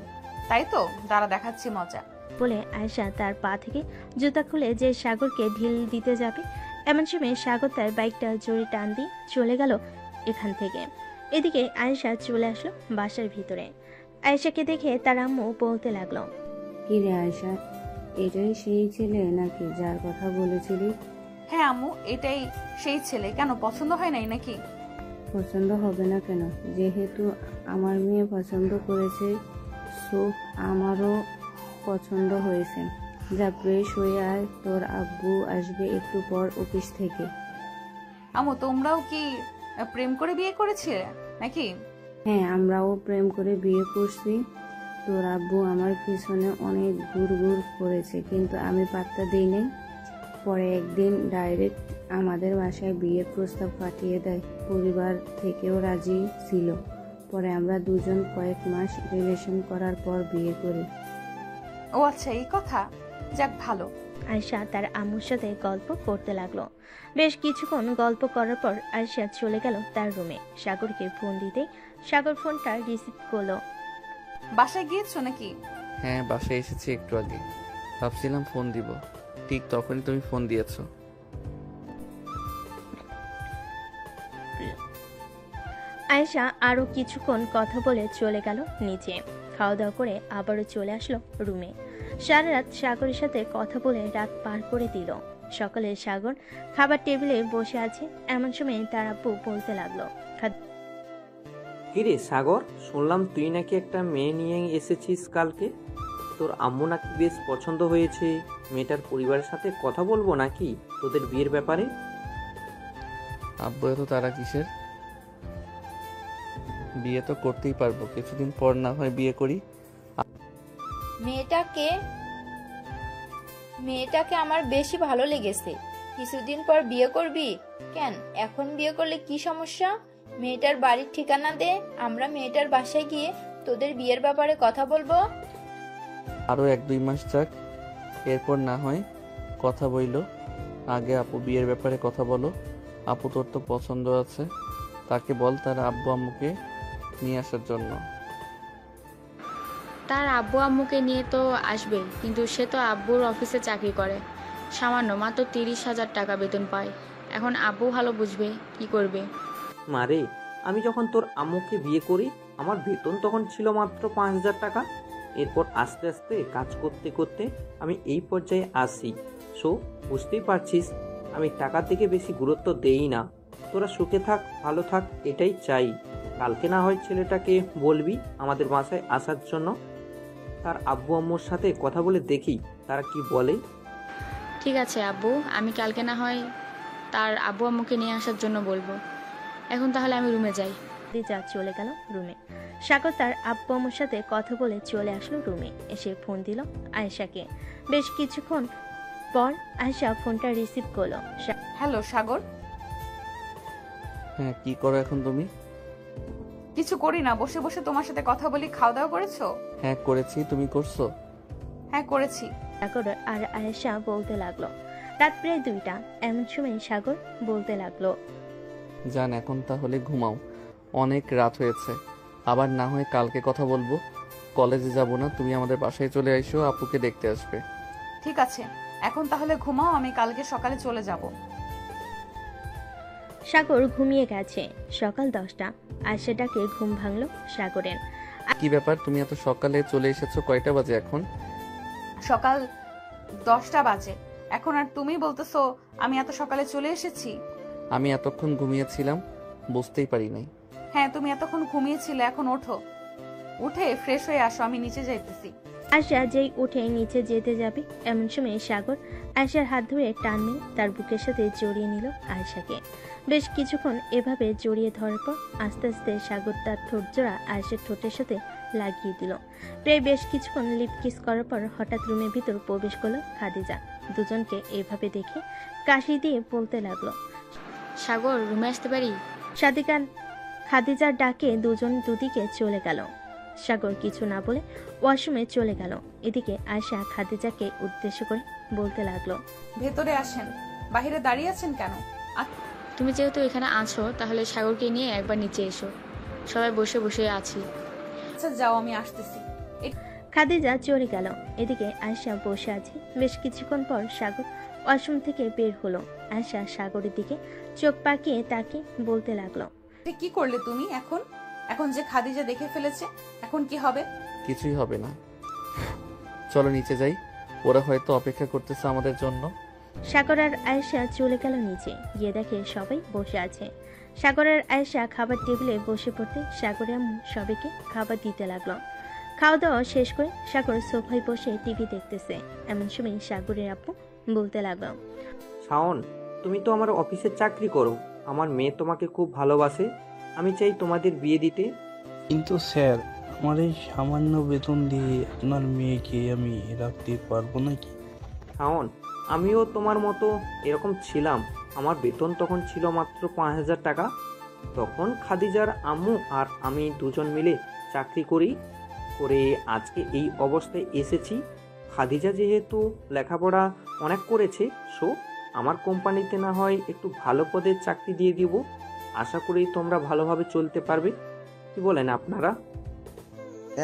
তাই তো? দাঁড়া, দেখাচ্ছি মজা। বলে আয়েশা তার পা থেকে জুতা খুলে যে সাগরকে ঢিল দিতে যাবে, এমন সময় সাগর তার বাইকটা জোরে টান দিয়ে চলে গেল এখান থেকে। এদিকে আয়েশা চলে আসলো বাসার ভিতরে। আয়েশাকে দেখে তার আম্মু বলতে লাগলো, কি রে আয়েশা, এটাই সেই ছেলে নাকি যার কথা বলেছিলি? হ্যাঁ আম্মু, এটাই সেই ছেলে। কেন, পছন্দ হয় নাই নাকি? পছন্দ হবে না কেন? যেহেতু আমার মেয়ে পছন্দ করেছে, সো আমারও পছন্দ হয়েছে। যা ফ্রেশ হয়ে আয়, তোর আব্বু আসবে একটু পর অফিস থেকে। আম্মু, তোমরাও কি প্রেম করে বিয়ে করেছিলে নাকি? হ্যাঁ, আমরাও প্রেম করে বিয়ে করছি। তোর আব্বু আমার পিছনে অনেক ঘুর করেছে, কিন্তু আমি পাত্তা দিই নাই। পরে একদিন ডাইরেক্ট আমাদের বাসায় বিয়ের প্রস্তাব পাঠিয়ে দেয়। পরিবার থেকেও রাজি ছিল। পরে আমরা দুজন কয়েক মাস রিলেশন করার পর বিয়ে করি। ও আচ্ছা, এই কথা। যাক, ভালো। আয়েশা তার আম্মুর সাথে গল্প করতে লাগলো। বেশ কিছুক্ষণ গল্প করার পর আয়েশা চলে গেল তার রুমে। সাগরকে ফোন দিতে সাগর ফোনটা রিসিভ করলো। বাসায় গিয়েছো নাকি? হ্যাঁ, বাসায় এসেছি একটু আগে। ভাবছিলাম ফোন দিব, ঠিক তখনই তুমি ফোন দিয়েছো। আয়েশা আরো কিছুক্ষণ কথা বলে চলে গেল নিচে। খাওয়া দাওয়া করে আবারও চলে আসলো রুমে। সারা রাত সাগরের সাথে কথা বলে রাত পার করে দিল। সকালে সাগর খাবার টেবিলে বসে আছে, এমন সময় তার আব্বু বলতে লাগলো, কিরে সাগর, শুনলাম তুই নাকি একটা মেয়ে নিয়ে এসেছিস কালকে। তোর আম্মু নাকি বেশ পছন্দ হয়েছে। মেয়েটার পরিবারের সাথে কথা বলবো নাকি তোদের বিয়ের ব্যাপারে? আব্বু এত তারা কিসের? বিয়ে তো করতেই পারবো, কিছুদিন পর না হয় বিয়ে করি। মেয়েটাকে আমার বেশি ভালো লেগেছে। কিছুদিন পর বিয়ে করবি? কেন, এখন বিয়ে করলে কি সমস্যা? মেয়েটার বাড়ির ঠিকানা দে, আমরা মেয়েটার বাসায় গিয়ে তোদের বিয়ের ব্যাপারে কথা বলবো। আরো 1-2 মাস যাক, এরপর না হয় কথা বইলো। আগে আপু বিয়ের ব্যাপারে কথা বলো। আপু তোর তো পছন্দ আছে, তাকে বল তার আব্বু আম্মুকে নিয়ে আসার জন্য। তার আব্বু আম্মুকে নিয়ে তো আসবে, কিন্তু সে তো আব্বুর অফিসে চাকরি করে। সামান্য মাত্র 30,000 টাকা বেতন পায়। এখন আব্বু ভালো বুঝবে কি করবে। মারে, আমি যখন তোর আম্মুকে বিয়ে করি আমার বেতন তখন ছিল মাত্র 5,000 টাকা। এরপর আস্তে আস্তে কাজ করতে করতে আমি এই পর্যায়ে আসি। সো বুঝতেই পারছিস আমি টাকার দিকে বেশি গুরুত্ব দেই না। তোরা সুখে থাক, ভালো থাক, এটাই চাই। কালকে না হয় ছেলেটাকে বলবি আমাদের বাসায় আসার জন্য। তার আব্বু আম্মুর সাথে কথা বলে দেখি তারা কি বলে। ঠিক আছে আব্বু, আমি কালকে না হয় তার আব্বু আম্মুকে নিয়ে আসার জন্য বলবো। এখন তাহলে আমি রুমে যাই। খাদিজা চলে গেল রুমে। সাগর তার আব্বু আম্মুর সাথে কথা বলে চলে আসলো রুমে। এসে ফোন দিল আয়েশাকে। বেশ কিছুক্ষণ পর আয়েশা ফোনটা রিসিভ করলো। হ্যালো সাগর। হ্যাঁ, কি করো এখন তুমি? কিছু করি না, বসে বসে তোমার সাথে কথা বলি। খাওয়া দাওয়া করেছো? হ্যাঁ করেছি, তুমি করছো? হ্যাঁ করেছি। সাগর আর আয়েশা বলতে লাগলো। রাত প্রায় 2টা। এমন সময় সাগর বলতে লাগলো, জান এখন তাহলে ঘুমাও, অনেক রাত হয়েছে। আবার না হয় কালকে কথা বলবো। কলেজে যাব না, তুমি আমাদের বাসায় চলে আইসো, আপুকে দেখতে আসবে। ঠিক আছে, এখন তাহলে ঘুমাও, আমি কালকে সকালে চলে যাব। সাগর ঘুমিয়ে গেছে। সকাল 10টা। আয়েশা ডাকে ঘুম ভাঙলো সাগরের। কি ব্যাপার, তুমি এত সকালে চলে এসেছো? কয়টা বাজে এখন? সকাল 10টা বাজে। এখন আর তুমি বলতেছো আমি এত সকালে চলে এসেছি? আমি এতক্ষণ ঘুমিয়েছিলাম, বুঝতেই পারি নাই। হ্যাঁ তুমি এতক্ষণ ঘুমিয়েছিলে, এখন ওঠো, উঠে ফ্রেশ হয়ে আসো, আমি নিচে যাইতেছি। আয়েশা যেই উঠে নিচে যেতে যাবে এমন সময় সাগর আয়েশার হাত ধরে টান মেরে তার বুকের সাথে জড়িয়ে নিল আয়েশাকে। বেশ কিছুক্ষণ এভাবে জড়িয়ে ধরার পর আস্তে আস্তে সাগর তার ঠোঁট জোড়া আয়েশার ঠোঁটের সাথে লাগিয়ে দিল। প্রায় বেশ কিছুক্ষণ লিপ কিস করার পর হঠাৎ রুমের ভিতর প্রবেশ করলো খাদিজা। দুজনকে এভাবে দেখে কাশি দিয়ে বলতে লাগলো, সাগর রুমে আসতে পারি? সাদিকা খাদিজার ডাকে দুজন দুদিকে চলে গেল। সাগর কিছু না বলে ওয়াশরুমে চলে গেল। এদিকে আয়েশা খাদিজাকে উদ্দেশ্য করে বলতে লাগলো, ভেতরে আসেন, বাইরে দাঁড়িয়ে আছেন কেন? তুমি যেহেতু এখানে আছো তাহলে সাগরকে নিয়ে একবার নিচে এসো, সবাই বসে বসে আছি। আচ্ছা যাও, আমি আসতেছি। খাদিজা চলে গেল। এদিকে আয়েশা বসে আছে। বেশ কিছুক্ষণ পর সাগর ওয়াশরুম থেকে বের হলো। আয়েশা সাগরের দিকে চোখ পাকিয়ে তাকে বলতে লাগলো, কি করলে তুমি? এখন যে খাদিজা দেখে ফেলেছে, এখন কি হবে? কিছুই হবে না, চলো নিচে যাই, ওরা হয়তো অপেক্ষা করতেছে আমাদের জন্য। সাগর আর আয়েশা চলে গেল নিচে। গিয়ে দেখে সবাই বসে আছে। সাগর আর আয়েশা খাবার টেবিলে বসে পড়তে সাগরের আম্মু সবাইকে খাবার দিতে লাগলো। খাওয়া দাওয়া শেষ করে সাগর সোফায় বসে টিভি দেখতেছে। এমন সময় সাগরের আপু বলতে লাগলো, শাওন, তুমি তো আমার অফিসে চাকরি করো, আমার মেয়ে তোমাকে খুব ভালোবাসে, আমি চাই তোমাদের বিয়ে দিতে। কিন্তু স্যার, আমার এই সামান্য বেতন দিয়ে আপনার মেয়েকে আমি রাখতে পারবো নাকি? শাওন, আমিও তোমার মতো এরকম ছিলাম। আমার বেতন তখন ছিল মাত্র 5,000 টাকা। তখন খাদিজার আম্মু আর আমি দুজন মিলে চাকরি করে আজকে এই অবস্থায় এসেছি। খাদিজা যেহেতু লেখাপড়া অনেক করেছে, সো আমার কোম্পানিতে না হয় একটু ভালো পদের চাকরি দিয়ে দিব। আশা করি তোমরা ভালোভাবে চলতে পারবে। কি বলেন আপনারা?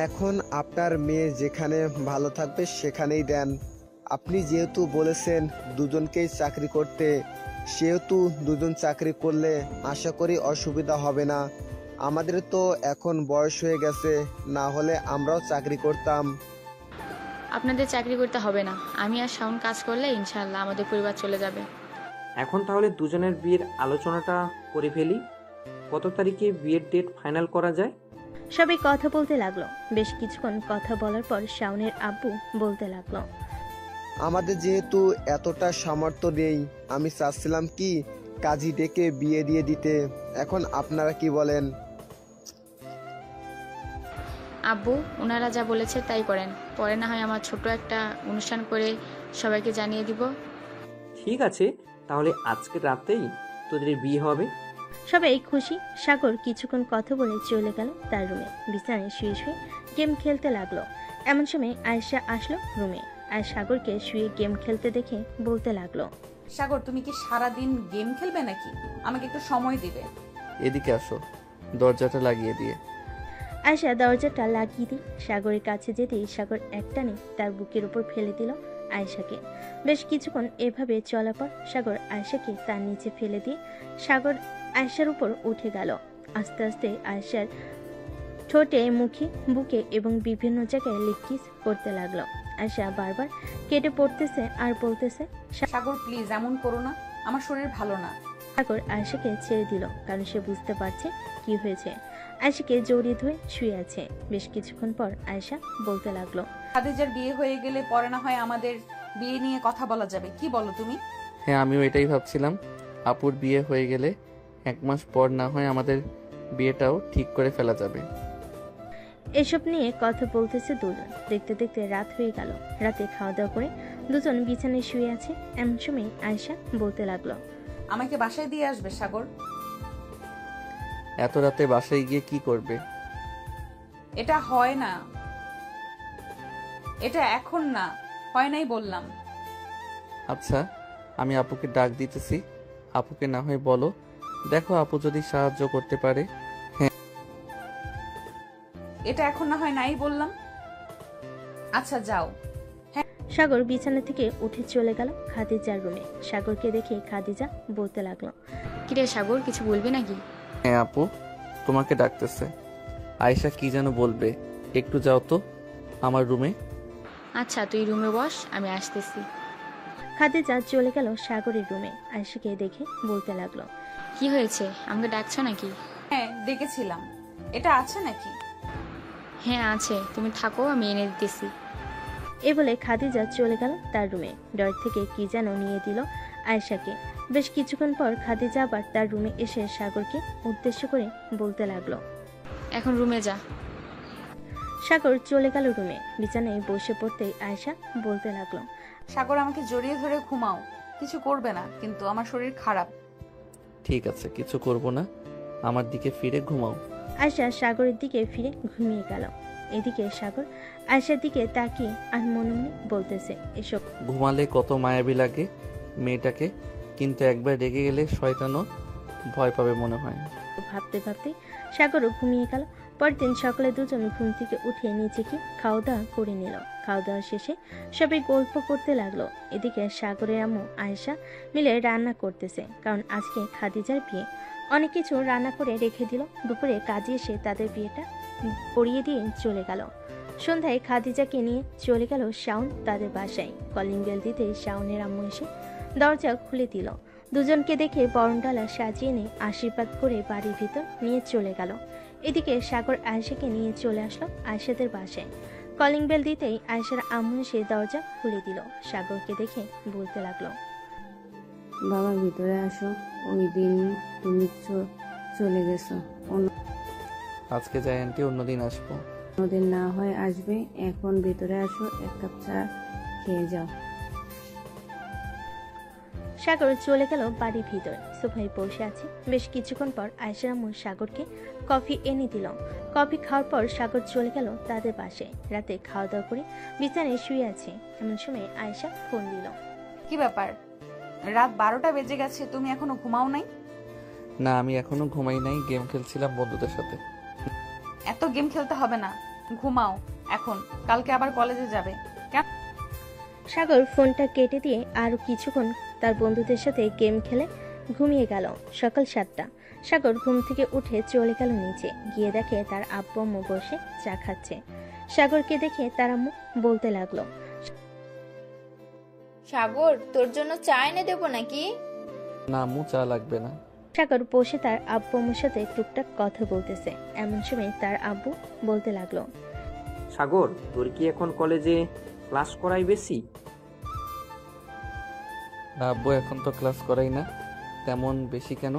এখন আপনার মেয়ে যেখানে ভালো থাকবে সেখানেই দেন। আপনি যেহেতু বলেছেন দুজনকেই চাকরি করতে, সেহেতু দুজন চাকরি করলে আশা করি অসুবিধা হবে না। আমাদের তো এখন বয়স হয়ে গেছে, না হলে আমরাও চাকরি করতাম। আপনাদের চাকরি করতে হবে না, আমি আর শাওন কাজ করলে ইনশাআল্লাহ আমাদের পরিবার চলে যাবে। এখন তাহলে দুজনের বিয়ের আলোচনাটা করে ফেলি। কত তারিখে বিয়ের ডেট ফাইনাল করা যায়? সবাই কথা বলতে লাগলো। বেশ কিছুক্ষণ কথা বলার পর শাওনের আব্বু বলতে লাগলো, আমাদের যেহেতু এতটা সামর্থ্য নেই, আমি চাচ্ছিলাম কি কাজী ডেকে বিয়ে দিয়ে দিতে। এখন আপনারা কি বলেন? আব্বু ওনারা যা বলেছে তাই করেন, পরে না হয় আমার ছোট একটা অনুষ্ঠান করে সবাইকে জানিয়ে দিব। ঠিক আছে, তাহলে আজকে রাতেই তোদের বিয়ে হবে। সবাই খুশি। সাগর কিছুক্ষণ কথা বলে চলে গেল তার রুমে। বিছানায় শুয়ে শুয়ে গেম খেলতে লাগলো। এমন সময় আয়েশা আসলো রুমে আর সাগরকে শুয়ে গেম খেলতে দেখে বলতে লাগলো, সাগর তুমি কি সারাদিন গেম খেলবে নাকি? আমাকে একটু সময় দিবে। এদিকে আসো, দরজাটা লাগিয়ে দিয়ে। আয়েশা দরজাটা লাগিয়ে দিয়ে সাগরের কাছে যেতেই সাগর একটানে তার বুকের উপর ফেলে দিল আয়েশাকে। বেশ কিছুক্ষণ এভাবে চলার পর সাগর আয়েশাকে তার নিচে ফেলে দিয়ে সাগর আয়েশার উপর উঠে গেল। আস্তে আস্তে আয়েশার ঠোঁটে, মুখে, বুকে এবং বিভিন্ন জায়গায় লিপ কিস করতে লাগলো। আয়েশা বারবার কেটে পড়তেছে আর বলতেছে, সাগর প্লিজ এমন করো না, আমার শরীর ভালো না। সাগর আয়েশাকে ছেড়ে দিল, কারণ সে বুঝতে পারছে কি হয়েছে। আয়েশাকে জড়িয়ে ধরে শুয়ে আছে। বেশ কিছুক্ষণ পর আয়েশা বলতে লাগলো, খাদিজার বিয়ে হয়ে গেলে পরে না হয় আমাদের বিয়ে নিয়ে কথা বলা যাবে, কি বলো তুমি? হ্যাঁ, আমিও এটাই ভাবছিলাম। আপুর বিয়ে হয়ে গেলে 1 মাস পর না হয় আমাদের বিয়েটাও ঠিক করে ফেলা যাবে। এসব নিয়ে কথা বলতেছে দুজন। দেখতে দেখতে রাত হয়ে গেল। রাতে খাওয়া দাওয়া করে দুজন বিছানায় শুয়ে আছে। এমন সময় আয়েশা বলতে লাগলো, আমাকে বাসায় দিয়ে আসবে সাগর। এত রাতে বাসায় গিয়ে কি করবে? এটা হয় না, এটা এখন না, হয় নাই বললাম। আচ্ছা, আমি আপুকে ডাক দিতেছি। আপুকে না হয় বলো, দেখো আপু যদি সাহায্য করতে পারে। এটা এখন না হয় নাই বললাম। আচ্ছা যাও। সাগর বিছানা থেকে উঠে চলে গেল খাদিজার রুমে। সাগরকে দেখে খাদিজা বলতে লাগলো, কিরে সাগর, কিছু বলবি নাকি? হ্যাঁ আপু, তোমাকে ডাকতেছে। আয়েশা কি যেন বলবে, একটু যাও তো আমার রুমে। আচ্ছা তুই রুমে বস, আমি আসতেছি। খাদিজা চলে গেল সাগরের রুমে। আয়েশাকে দেখে বলতে লাগলো, কি হয়েছে, আমাকে ডাকছো নাকি? হ্যাঁ ডেকেছিলাম। এটা আছে নাকি? হ্যাঁ আছে, তুমি থাকো, আমি এনে দিতেছি। এ বলে খাদিজা চলে গেল তার রুমে। ডর থেকে কি যেন নিয়ে দিল আয়েশাকে। বেশ কিছুক্ষণ পর খাদিজা আবার তার রুমে এসে সাগরকে উদ্দেশ্য করে বলতে লাগলো, এখন রুমে যা। সাগর চলে গেল রুমে। বিছানায় বসে পড়তেই আয়েশা বলতে লাগলো, সাগর আমাকে জড়িয়ে ধরে ঘুমাও, কিছু করবে না, কিন্তু আমার শরীর খারাপ। ঠিক আছে, কিছু করব না, আমার দিকে ফিরে ঘুমাও। আয়েশা সাগরের দিকে ফিরে ঘুমিয়ে গেল। এদিকে সাগর আয়েশার দিকে তাকিয়ে আর মনে মনে বলতেছে, এসব ঘুমালে কত মায়াবী লাগে মেয়েটাকে, কিন্তু একবার রেগে গেলে শয়তানও ভয় পাবে মনে হয়। ভাবতে ভাবতে সাগরও ঘুমিয়ে গেল। পরদিন সকালে দুজন ঘুম থেকে উঠে নিজেকে খাওয়া দাওয়া করে নিল। খাওয়া দাওয়া শেষে সবাই গল্প করতে লাগলো। এদিকে সাগরের আম্মু আয়েশা মিলে রান্না করতেছে, কারণ আজকে খাদিজার বিয়ে। অনেক কিছু রান্না করে রেখে দিল। দুপুরে কাজে এসে তাদের বিয়েটা পড়িয়ে দিয়ে চলে গেল। সন্ধ্যায় খাদিজাকে নিয়ে চলে গেল শাওন তাদের বাসায়। কলিং বেল দিতে শাওনের আম্মু এসে দরজা খুলে দিল। দুজনকে দেখে বরণডালা সাজিয়ে নিয়ে আশীর্বাদ করে বাড়ির ভিতর নিয়ে চলে গেল। এদিকে সাগর আয়েশাকে নিয়ে চলে আসলো আয়েশাদের বাসায়। কলিং বেল দিতেই আয়েশার আম্মু এসে দরজা খুলে দিল। সাগরকে দেখে বলতে লাগলো, বাবা ভিতরে আসো, ওই দিন তুমি চলে গেছো, আজকে যাই আন্টি, অন্যদিন আসবো। অন্যদিন না হয় আসবে, এখন ভিতরে আসো, 1 কাপ চা খেয়ে যাও। সাগর চলে গেল বাড়ির ভিতর। সোফায় বসে আছে। বেশ কিছুক্ষণ পর আয়েশার আম্মু সাগরকে কফি এনে দিল। কফি খাওয়ার পর সাগর চলে গেল তাদের বাসায়। রাতে খাওয়া দাওয়া করে বিছানায় শুয়ে আছে। এমন সময় আয়েশা ফোন দিল। কি ব্যাপার, রাত 12টা বেজে গেছে, তুমি এখনো ঘুমাও নাই? না, আমি এখনো ঘুমাই নাই, গেম খেলছিলাম বন্ধুদের সাথে। এত গেম খেলতে হবে না, ঘুমাও এখন, কালকে আবার কলেজে যাবে। সাগর ফোনটা কেটে দিয়ে আরো কিছুক্ষণ তার বন্ধুদের সাথে গেম খেলে ঘুমিয়ে গেল। সকাল 7টা। সাগর ঘুম থেকে উঠে চলে গেল নিচে। গিয়ে দেখে তার আব্বু আম্মু বসে চা খাচ্ছে। সাগরকে দেখে তার আম্মু বলতে লাগলো, সাগর তোর জন্য চা এনে দেবো নাকি? না আম্মু, চা লাগবে না। সাগর বসে তার আব্বু আম্মুর সাথে টুকটাক কথা বলতেছে। এমন সময় তার আব্বু বলতে লাগলো, সাগর তোর কি এখন কলেজে ক্লাস করাই বেশি? না আব্বু, এখন তো ক্লাস করাই না। তেমন বেশি কেন?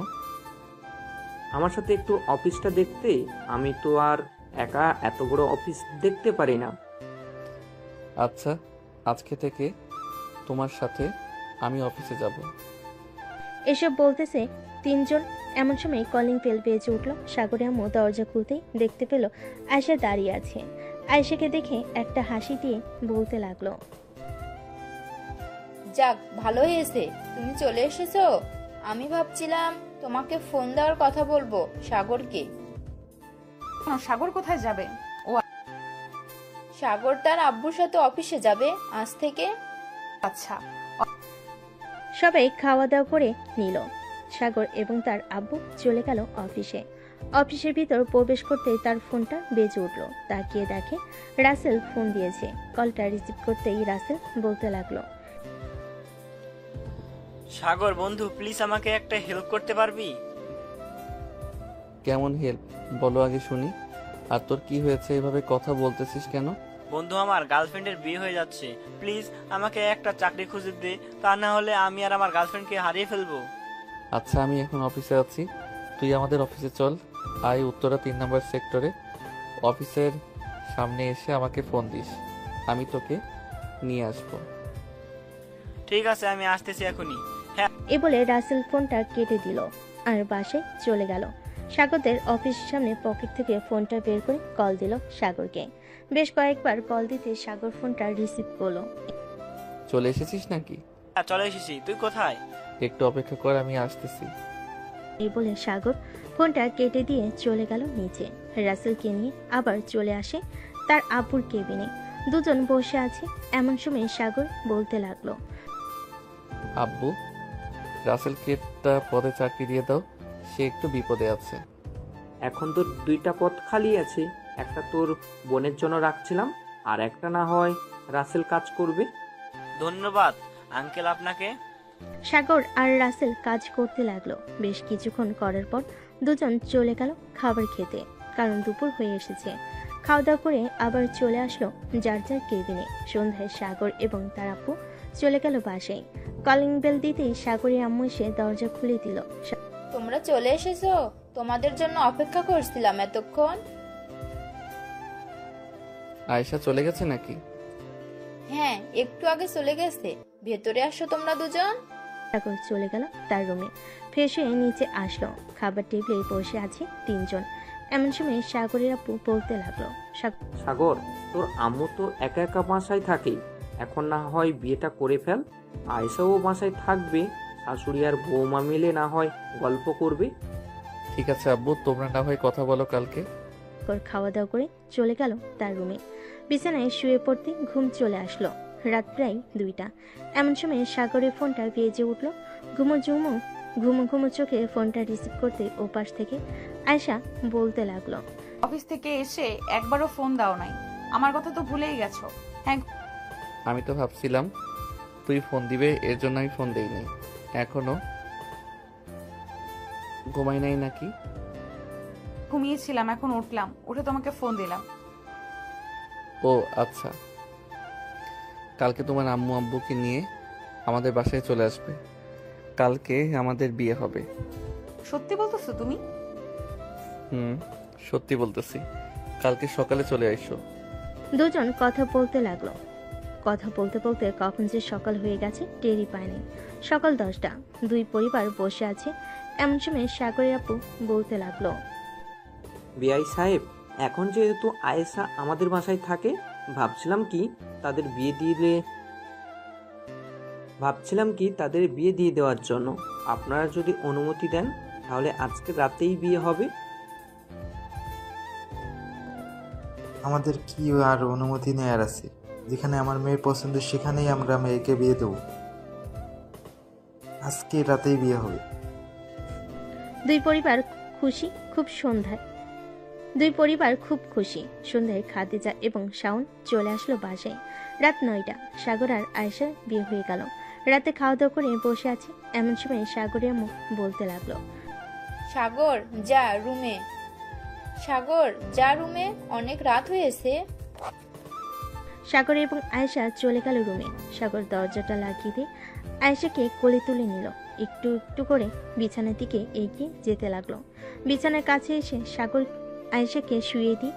আমার সাথে একটু অফিসটা দেখতে, আমি তো আর একা এত বড় অফিস দেখতে পারি না। আচ্ছা, আজকে থেকে তোমার সাথে আমি অফিসে যাব। এসব বলতেছে তিনজন। এমন সময় কলিং বেল বেজে উঠল। সাগরের আম্মু দরজা খুলতেই দেখতে পেল আয়েশা দাঁড়িয়ে আছে। আয়েশাকে দেখে একটা হাসি দিয়ে বলতে লাগলো, যাক ভালো হয়েছে তুমি চলে এসেছো। আমি ভাবছিলাম তোমাকে ফোন দেওয়ার কথা বলবো সাগরকে। সাগর কোথায় যাবে? ও সাগর তার আব্বুর সাথে অফিসে যাবে আজ থেকে। আচ্ছা। সবাই খাওয়া দাওয়া করে নিল। সাগর এবং তার আব্বু চলে গেল অফিসে। অফিসের ভিতর প্রবেশ করতেই তার ফোনটা বেজে উঠল। তাকিয়ে দেখে রাসেল ফোন দিয়েছে। কলটা রিসিভ করতেই রাসেল বলতে লাগলো, সাগর বন্ধু, প্লিজ আমাকে একটা হেল্প করতে পারবি? কেমন হেল্প বলো আগে শুনি। আর তোর কি হয়েছে, এভাবে কথা বলতেছিস কেন? বন্ধু আমার গার্লফ্রেন্ডের বিয়ে হয়ে যাচ্ছে, প্লিজ আমাকে একটা চাকরি খুঁজে দে, তা না হলে আমি আর আমার গার্লফ্রেন্ডকে হারিয়ে ফেলবো। আচ্ছা আমি এখন অফিসে আছি, তুই আমাদের অফিসে চল। আয় উত্তরা 3 নম্বর সেক্টরে। অফিসের সামনে এসে আমাকে ফোন দিস, আমি তোকে নিয়ে আসবো। ঠিক আছে, আমি আসতেছি এখনই। হ্যাঁ। এ বলে রাসেল ফোনটা কেটে দিল আর বাসায় চলে গেল। সাগরদের অফিসের সামনে পকেট থেকে ফোনটা বের করে কল দিল সাগরকে। বেশ কয়েকবার কল দিতে সাগর ফোনটা রিসিভ করলো। চলে এসেছিস নাকি? হ্যাঁ চলে এসেছি, তুই কোথায়? একটু অপেক্ষা কর, আমি আসতেছি। এই বলে সাগর ফোনটা কেটে দিয়ে চলে গেল নিচে। রাসেলকে নিয়ে আবার চলে আসে তার আব্বুর কেবিনে। দুজন বসে আছে। এমন সময় সাগর বলতে লাগলো, আব্বু, রাসেলকে একটা পদে চাকরি দিয়ে দাও, সে একটু বিপদে আছে। এখন তোর 2টা পদ খালি আছে, একটা তোর বোনের জন্য রাখছিলাম, আর একটা না হয় রাসেল কাজ করবে। ধন্যবাদ আঙ্কেল আপনাকে। সাগর আর রাসেল কাজ করতে লাগলো। বেশ কিছুক্ষণ করার পর দুজন চলে গেল খাবার খেতে, কারণ দুপুর হয়ে এসেছে। খাওয়া দাওয়া করে আবার চলে আসলো যার যার কেবিনে। সন্ধ্যায় সাগর এবং তার আব্বু চলে গেল বাসায়। কলিং বেল দিতেই সাগরের আম্মু এসে দরজা খুলে দিল। তোমরা চলে এসেছো? তোমাদের জন্য অপেক্ষা করছিলাম এতক্ষণ। আয়েশা চলে গেছে নাকি? হ্যাঁ একটু আগে চলে গেছে। ভেতরে আসো তোমরা দুজন। সাগর চলে গেল তার রুমে। ফ্রেশ হয়ে নিচে আসলো। খাবার টেবিলে বসে আছে 3 জন। এমন সময় সাগরের আব্বু বলতে লাগলো, সাগর, তোর আম্মু তো একা একা বাসায় থাকে, এখন না হয় বিয়েটা করে ফেল। আয়েশাও বাসায় থাকবে, শাশুড়ি আর বৌমা মিলে না হয় গল্প করবে। ঠিক আছে আব্বু, তোমরা না হয় কথা বলো কালকে। খাওয়া দাওয়া করে চলে গেল তার রুমে। বিছানায় শুয়ে পড়তে ঘুম চলে আসলো। রাত প্রায় 2টা। এমন সময় সাগরের ফোনটা বেজে উঠলো। ঘুমো ঘুমো চোখে ফোনটা রিসিভ করতে ওপাশ থেকে আয়েশা বলতে লাগলো, অফিস থেকে এসে একবারও ফোন দাও নাই, আমার কথা তো ভুলেই গেছো। হ্যাঁ আমি তো ভাবছিলাম তুই ফোন দিবে, এর জন্য আমি ফোন দেইনি। এখনো ঘুমাই নাই নাকি? ঘুমিয়েছিলাম, এখন উঠলাম, উঠে তোমাকে ফোন দিলাম। ও আচ্ছা, কালকে তোমার আম্মু আব্বুকে নিয়ে আমাদের বাসায় চলে আসবে। কালকে আমাদের বিয়ে হবে। সত্যি বলতেছো তুমি? সত্যি বলতেছি, কালকে সকালে চলে আইসো। দুজন কথা বলতে লাগলো। কথা বলতে বলতে কখন যে সকাল হয়ে গেছে টেরই পায়নি। সকাল 10টা। 2 পরিবার বসে আছে। এমন সময় সাগরের আপু বলতে লাগলো, বিআই সাহেব, এখন যেহেতু আয়েশা আমাদের বাসায় থাকে, ভাবছিলাম কি তাদের বিয়ে দিয়ে দেওয়ার জন্য। আপনারা যদি অনুমতি দেন তাহলে আজকে রাতেই বিয়ে হবে। আমাদের কি আর অনুমতি নেয়ার আছে? যেখানে আমার মেয়ের পছন্দ সেখানেই আমরা মেয়েকে বিয়ে দেব। আজকে রাতেই বিয়ে হবে। 2 পরিবার খুশি। খুব খুশি। সন্ধ্যায় খাদিজা এবং শাওন চলে আসলো বাসায়। রাত 9টা। সাগর আর আয়েশা বিয়ে হয়ে গেল। রাতে খাওয়া দাওয়া করে বসে আছে। এমন সময় সাগরের মুখ বলতে লাগলো, সাগর যা রুমে। সাগর যা রুমে, অনেক রাত হয়েছে। সাগর এবং আয়েশা চলে গেল রুমে। সাগর দরজাটা লাগিয়ে দিয়ে আয়েশাকে কোলে তুলে নিল। একটু একটু করে বিছানার দিকে এগিয়ে যেতে লাগলো। বিছানার কাছে এসে সাগর আয়েশাকে শুয়ে দিয়ে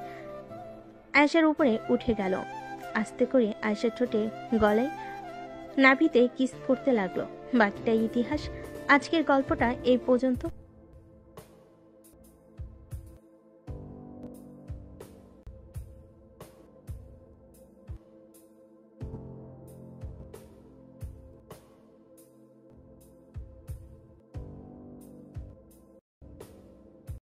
আয়েশার উপরে উঠে গেল। আস্তে করে আয়েশার ঠোঁটে গলায় নাভিতে কিস করতে লাগলো। বাকিটা ইতিহাস। আজকের গল্পটা এই পর্যন্ত।